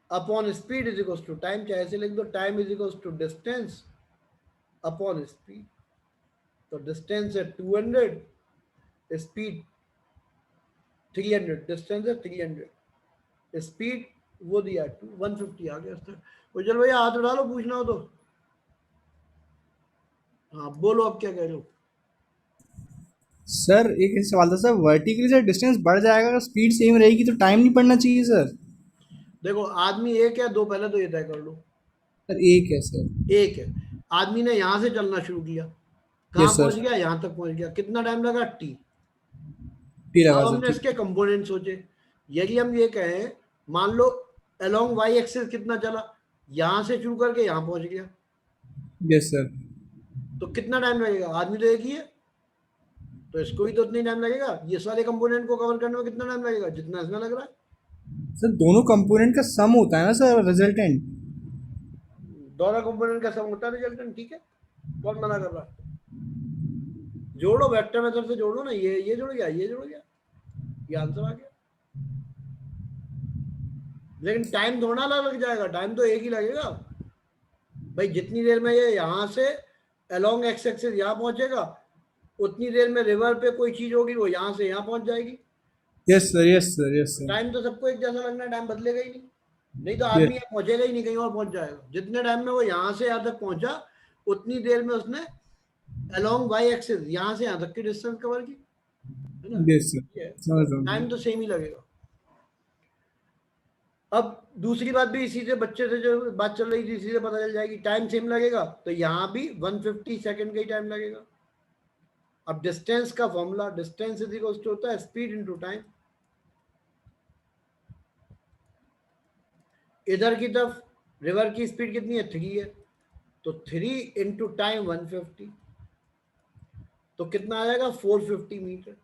upon speed is equal to time, चाहे ऐसे लिख दो, time is equal to distance upon speed, तो डिस्टेंस है 200, स्पीड 300, डिस्टेंस है 300, स्पीड वो दिया 150 आ गया। उज्जवल भैया हाथ उठा लो, पूछना हो तो। हाँ बोलो, अब क्या कह रहे हो। सर एक ऐसा सवाल था सर, वर्टिकली सर डिस्टेंस बढ़ जाएगा अगर स्पीड सेम रहेगी तो टाइम नहीं बढ़ना चाहिए सर? देखो आदमी एक है, दो, पहले तो ये तय कर लो। सर एक है सर। एक है, आदमी ने यहाँ से चलना शुरू किया, कहाँ सर। पहुंच गया, यहाँ तक पहुंच गया, कितना टाइम लगा t। टी लगा अब सर, हमने ठीक। इसके कंपोनेंट सोचे, यदि हम ये कहें, मान लो अलोंग वाई एक्सिस कितना चला, यहां से शुरू करके यहां पहुंच गया, यस सर। तो कितना टाइम लगेगा, आदमी तो एक ही है, तो इसको भी तो उतना ही टाइम लगेगा, ये सारे कंपोनेंट को कवर करने में कितना टाइम लगेगा, जितना इसमें लग रहा है। सर दोनों कंपोनेंट का सम होता है ना सर, रिजल्टेंट। दोनों कंपोनेंट का सम होता है रिजल्टेंट, ठीक है, कौन मना कर रहा है। जोड़ो, वेक्टर मेथड से जोड़ो ना, ये जुड़ गया, ये जुड़ गया, ये आंसर आ गया। लेकिन टाइम थोड़ा अलग लग जाएगा, टाइम तो एक ही लगेगा भाई, जितनी देर में ये यहाँ से अलोंग एक्स एक्सिस यहाँ पहुंचेगा, उतनी देर में रिवर पे कोई चीज होगी वो यहाँ से यहाँ पहुंच जाएगी। Yes sir, yes sir, yes sir. Time तो सबको एक जैसा लगना है, टाइम बदलेगा ही नहीं, नहीं तो आदमी यहाँ पहुंचेगा ही नहीं, कहीं और पहुंच जाएगा। जितने टाइम में वो यहाँ से यहाँ तक पहुंचा, उतनी देर में उसने अलोंग वाई एक्सिस यहाँ से यहाँ तक की डिस्टेंस कवर की, है ना। यस सर, टाइम तो सेम ही लगेगा। अब दूसरी बात भी इसी से, बच्चे से जो बात चल रही थी इसी से पता चल जाएगी, टाइम सेम लगेगा तो यहाँ भी 150 सेकंड का ही टाइम लगेगा। अब डिस्टेंस का formula, distance is equal to होता है स्पीड इनटू टाइम। इधर की तरफ रिवर की स्पीड कितनी है, 3 है, तो 3 इंटू टाइम 150, तो कितना आ जाएगा 450 मीटर,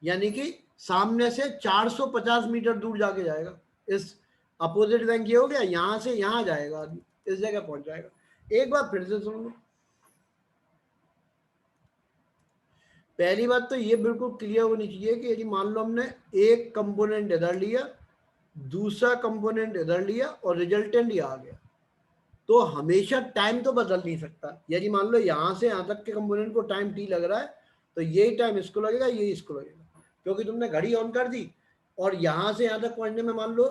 यानी कि सामने से 450 मीटर दूर जाके जाएगा। इस अपोजिट बैंक ये हो गया, यहां से यहां जाएगा आदमी, इस जगह पहुंच जाएगा। एक बार फिर से सुन लो, पहली बात तो ये बिल्कुल क्लियर होनी चाहिए कि यदि मान लो हमने एक कंपोनेंट इधर लिया, दूसरा कंपोनेंट इधर लिया और रिजल्टेंट ये आ गया, तो हमेशा टाइम तो बदल नहीं सकता। यदि मान लो यहां से यहां तक के कंपोनेंट को टाइम t लग रहा है, तो यही टाइम इसको लगेगा, यही इसको लगेगा, क्योंकि तुमने घड़ी ऑन कर दी और यहां से यहां तक पहुंचने में मान लो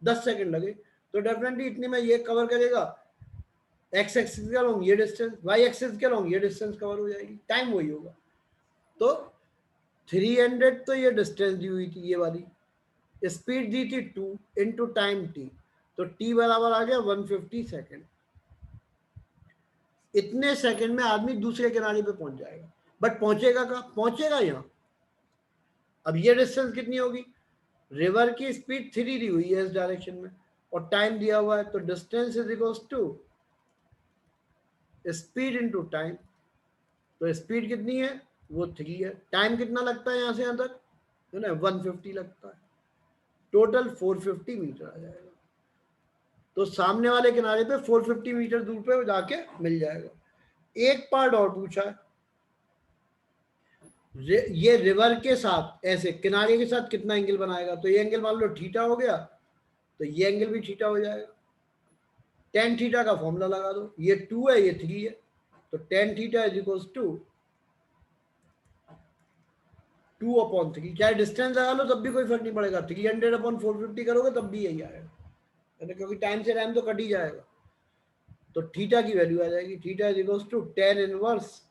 10 सेकंड लगे, तो डेफिनेटली इतने में ये कवर करेगा, एक्स एक्सिस के अलॉन्ग ये डिस्टेंस, वाई एक्सिस के अलॉन्ग ये डिस्टेंस कवर हो जाएगी, टाइम वही होगा। तो 300 तो ये डिस्टेंस दी हुई थी, ये वाली स्पीड दी थी 2 इंटू टाइम t, तो t बराबर आ गया 150 सेकंड। इतने सेकंड में आदमी दूसरे किनारे पे पहुंच जाएगा, बट पहुंचेगा कहाँ, पहुंचेगा यहाँ। अब ये डिस्टेंस कितनी होगी, रिवर की स्पीड 3 दी हुई है इस डायरेक्शन में और टाइम दिया हुआ है, तो distance is equals to speed into time. तो स्पीड कितनी है, वो 3 है, टाइम कितना लगता है यहाँ से यहाँ तक, है ना, 150 लगता है, टोटल 450 मीटर आ जाएगा। तो सामने वाले किनारे पे 450 मीटर दूर पे जाके मिल जाएगा। एक पार्ट और पूछा है, ये रिवर के साथ ऐसे किनारे के साथ कितना एंगल बनाएगा, तो ये एंगल मान लो थीटा हो गया, तो ये एंगल भी थीटा हो जाएगा। tan थीटा का फॉर्मूला लगा दो, ये 2 है ये 3 है, तो tan theta is equals to 2/3, चाहे डिस्टेंस लगा लो तब भी कोई फर्क नहीं पड़ेगा, 300/450 करोगे तब भी यही आएगा, क्योंकि टाइम से टाइम तो कट ही जाएगा। तो थीटा की वैल्यू आ जाएगी, theta is equals to tan inverse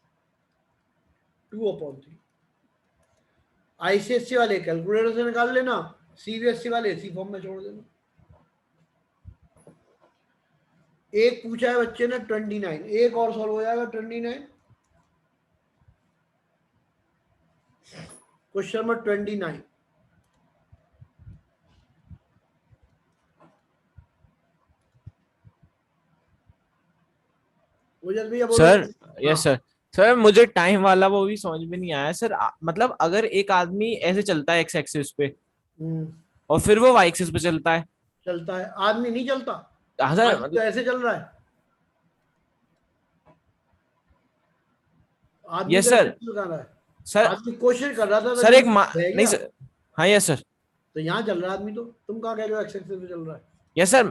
2/3। ICSC वाले कैलकुलेटर से निकाल लेना, सीबीएसई वाले इसी फॉर्म में छोड़ देना। एक पूछा है बच्चे ने 29, एक और सॉल्व हो जाएगा 29। क्वेश्चन नंबर 29, मुझे भैया बोलो। Sir yes sir. सर मुझे टाइम वाला वो भी समझ में नहीं आया सर। मतलब अगर एक आदमी ऐसे चलता है एक्स एक्सिस पे और फिर वो वाई एक्सिस पे चलता है। चलता है, आदमी नहीं चलता। हाँ सर आदमी तो ऐसे चल रहा है, आदमी यस तो सर। ऐसे चल रहा है। सर आदमी कोशिश कर रहा था सर एक रह नहीं गया। सर। हाँ यस सर। तो यहाँ चल रहा है आदमी, तो तुम कहाँ कह रहे हो एक्स एक्सिस पे चल रहा है? यस सर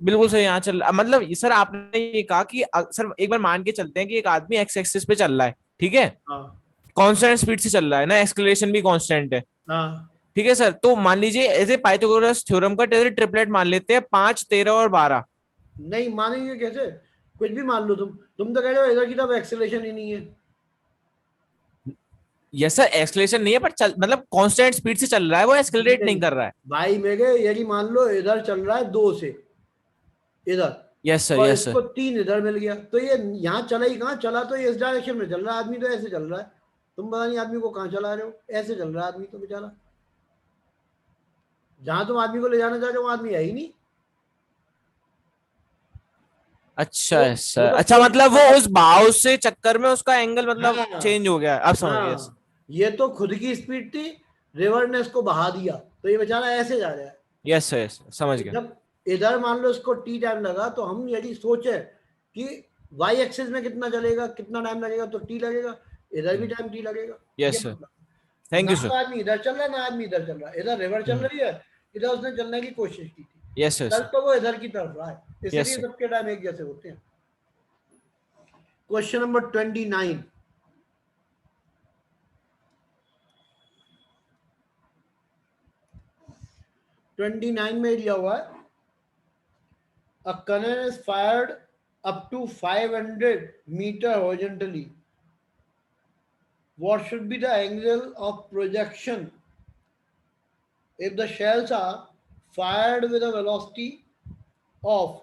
बिल्कुल सर यहाँ चल मतलब सर आपने ये कहा कि सर एक बार मान के चलते हैं कि एक आदमी एक्स एक्सिस पे चल रहा है, ठीक है, हाँ कांस्टेंट स्पीड से चल रहा है ना, एक्सेलरेशन भी कांस्टेंट है, हाँ, ठीक है सर। तो मान लीजिए ऐसे पाइथागोरस थ्योरम का ट्रिपलेट मान लेते हैं 5, 13 और 12। नहीं मानेंगे कैसे? कुछ भी मान लो तुम तो कह रहे हो इधर की तरफ एक्सेलरेशन ही नहीं है। यस सर एक्सेलरेशन नहीं है पर चल मतलब कांस्टेंट स्पीड से चल रहा है, वो एक्सेलरेट नहीं कर रहा है। भाई मेरे यदि मान लो इधर चल रहा है 2 से इधर, यस सर और यस इसको सर 3 इधर मिल गया, तो ये यहाँ चला ही कहाँ? चला तो ये इस डायरेक्शन में चल रहा है, आदमी तो ऐसे चल रहा है। तुम पता नहीं आदमी को कहाँ चला रहे हो, ऐसे चल रहा है आदमी तो बेचारा। जहां तुम आदमी को ले जाना चाहते हो वो आदमी है ही नहीं। अच्छा तो सर। तो अच्छा मतलब वो उस भाव से चक्कर में उसका एंगल मतलब हाँ, चेंज हो गया, अब समझ गया। हाँ, ये तो खुद की स्पीड थी, रिवर ने इसको बहा दिया, तो ये बेचारा ऐसे जा रहा है। यस सर यस समझ गया। जब इधर मान लो इसको टी टाइम लगा, तो हम यदि सोचे कि वाई एक्सिस में कितना चलेगा, कितना टाइम लगेगा, तो टी लगेगा, इधर भी टाइम टी लगेगा। यस सर थैंक ना यू तो सर। आदमी इधर चल रहा है ना आदमी इधर चल रहा है, इधर रिवर चल रही है, इधर उसने चलने की कोशिश की थी, यस सर चल तो वो इधर की तरफ रहा है, यस इसलिए सर। सबके टाइम एक जैसे होते हैं। क्वेश्चन नंबर 29, में दिया हुआ है, a cannon is fired up to 500 meter horizontally. What should be the angle of projection if the shells are fired with a velocity of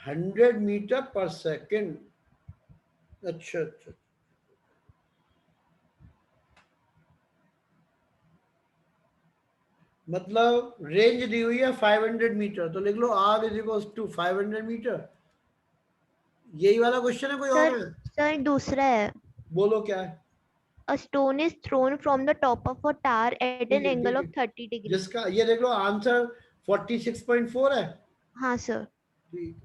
100 meter per second? अच्छा अच्छा, मतलब रेंज दी हुई है 500 मीटर, तो लिख लो R is equals to 500 metre. यही वाला क्वेश्चन है, कोई और सर है? सर दूसरा है। बोलो क्या है? A stone is thrown from the top of a tower at ठीक an है angle ठीक of है, 30 degree. जिसका ये देख लो आंसर 46.4 है। हाँ सर। ठीक,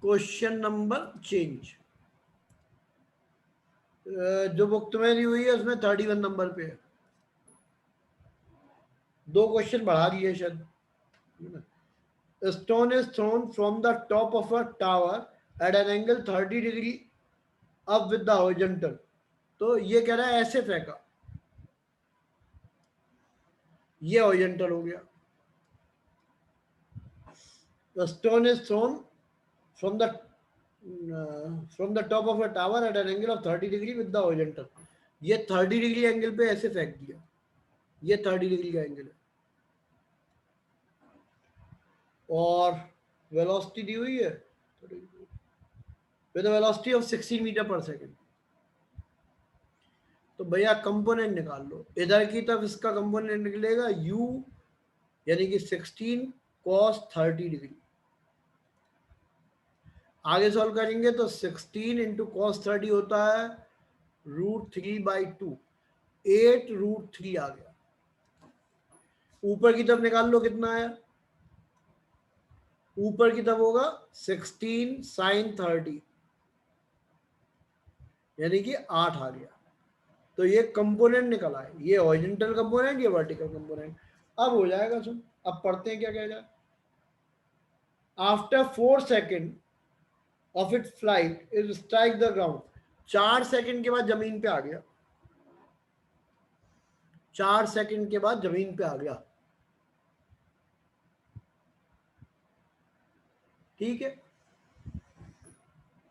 क्वेश्चन नंबर चेंज। जो बुक तुम्हें दी हुई है उसमें 31 नंबर पे है, 2 क्वेश्चन बढ़ा दिए शायद। A stone is thrown from the top of a tower at an angle 30 degree up with the horizontal. तो ये कह रहा है ऐसे फेंका, ये हॉरिजॉन्टल हो गया। The stone is thrown from the top of a tower at an angle of 30 degree with the horizontal. ये 30 डिग्री एंगल पे ऐसे फेंक दिया, ये 30 डिग्री का एंगल है, और वेलोसिटी दी हुई है with a velocity of 16 metre per second. तो भैया कंपोनेंट निकाल लो, इधर की तरफ इसका कंपोनेंट निकलेगा u यानी कि 16 cos 30 डिग्री। आगे सॉल्व करेंगे तो 16 इंटू cos 30 होता है √3/2, 8√3 आ गया। ऊपर की तरफ निकाल लो कितना आया, ऊपर की तरफ होगा 16 sin 30 यानी कि 8 आ गया। तो ये कंपोनेंट निकला है, ये हॉरिजॉन्टल कंपोनेंट, ये वर्टिकल कंपोनेंट। अब हो जाएगा सुन, अब पढ़ते हैं क्या कह रहा है। After 4 second of its flight is strike the ground, 4 second के बाद जमीन पे आ गया, 4 सेकंड के बाद जमीन पे आ गया, ठीक है।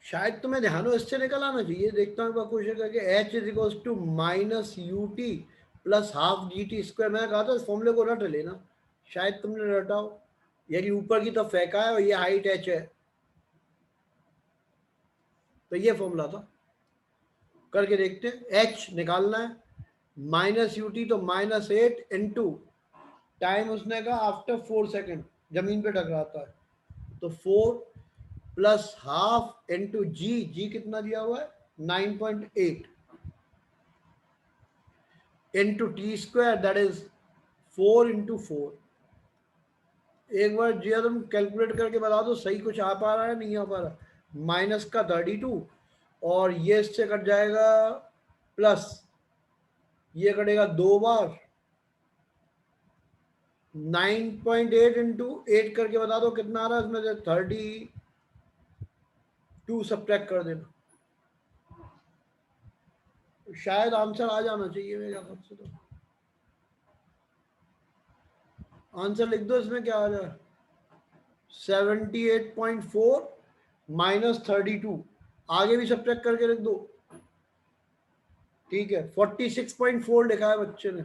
शायद तुम्हें ध्यान हो, इससे निकल आना चाहिए। देखता हूँ कोशिश करके। H is equal to minus u t plus half g t square. मैंने कहा था इस फॉर्मूले को रट लेना, शायद तुमने रटा हो। यदि ऊपर की तरफ फेंका है और ये हाइट एच है, तो ये फॉर्मूला था। करके देखते हैं। एच निकालना है, माइनस यू टी तो माइनस 8 इंटू टाइम, उसने कहा आफ्टर 4 सेकेंड जमीन पे टकराता है, तो 4 प्लस हाफ इंटू जी, जी कितना दिया हुआ है 9.8 into T square that is 4 into 4। एक बार जी तुम कैलकुलेट करके बता दो सही कुछ आ पा रहा है नहीं आ पा रहा। माइनस का 32 और ये इससे कट जाएगा प्लस, ये कटेगा 2 बार, 9.8 इंटू 8 करके बता दो कितना आ रहा है इसमें से 32 सब्ट्रैक्ट कर देना, शायद आंसर आ जाना चाहिए मेरे ख्याल से। तो आंसर लिख दो, इसमें क्या आ रहा है 78.4 माइनस 32, आगे भी सब्ट्रैक्ट करके लिख दो, ठीक है। 46.4 लिखा है बच्चे ने,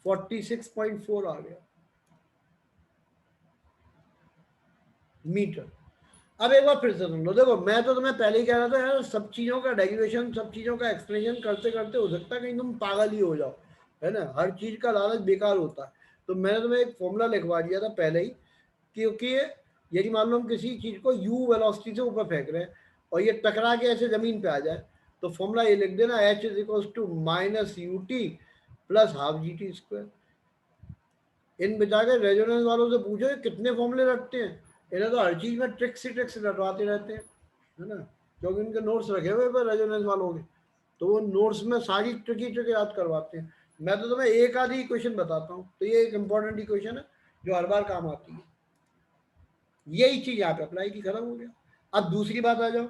46.4 आ गया मीटर। अब एक बार फिर से सुन लो। देखो मैं तो तुम्हें पहले ही कह रहा था यार, सब चीजों का डेरिवेशन, सब चीजों का एक्सप्लेनेशन करते करते हो सकता है कहीं तुम पागल ही हो जाओ, है ना। हर चीज का लालच बेकार होता है। तो मैंने तुम्हें एक फॉर्मूला लिखवा दिया था पहले ही, क्योंकि यदि मान लो हम किसी चीज को u वेलोसिटी से ऊपर फेंक रहे हैं और ये टकरा के ऐसे जमीन पे आ जाए, तो फॉर्मूला ये लिख देना, h is equal to minus u t plus half g t square. इन बचा के रेजोनेंस वालों से पूछो ये कितने फॉर्मूले रखते हैं, इन्हें तो हर चीज में ट्रिक्स ही ट्रिक्स रटवाते रहते हैं, है ना। क्योंकि इनके नोट्स रखे हुए पर रेजोनेंस वालों के, तो वो नोट्स में सारी ट्रिकी ट्रिक याद करवाते हैं। मैं तो तुम्हें एक आधी क्वेश्चन बताता हूँ, तो ये एक इंपॉर्टेंट क्वेश्चन है जो हर बार काम आती है। यही चीज यहाँ पे अप्लाई की, खत्म हो गया। अब दूसरी बात आ जाओ,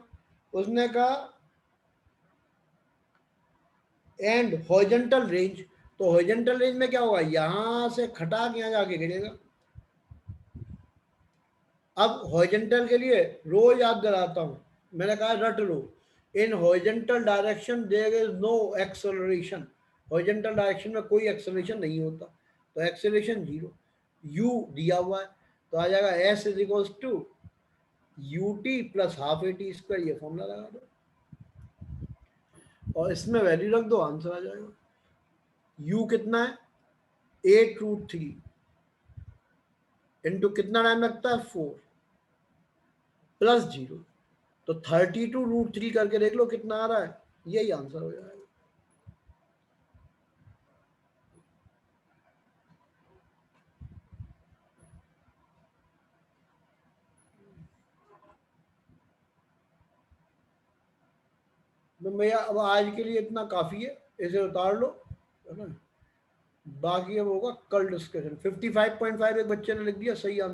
उसने कहा एंड हॉरिजॉन्टल रेंज, तो हॉरिजॉन्टल रेंज में क्या होगा, यहां से खटा के यहाँ जाके गिरेगा। अब हॉरिजॉन्टल के लिए रो याद दिलाता हूं, मैंने कहा रट लो। In horizontal direction there is no acceleration, horizontal direction में कोई एक्सेलरेशन नहीं होता, तो एक्सेलरेशन 0। u दिया हुआ है तो आ जाएगा s is equals to u t plus half a t square, ये फॉर्मूला लगा दो और इसमें वैल्यू रख दो, आंसर आ जाएगा। u कितना है 8√3 इंटू कितना टाइम लगता है 4 प्लस 0, तो 32√3 करके देख लो कितना आ रहा है, यही आंसर हो जाएगा। तो भैया अब आज के लिए इतना काफी है, इसे उतार लो, है ना। बाकी अब होगा कल डिस्कशन। 55.5 एक बच्चे ने लिख दिया, सही आंसर।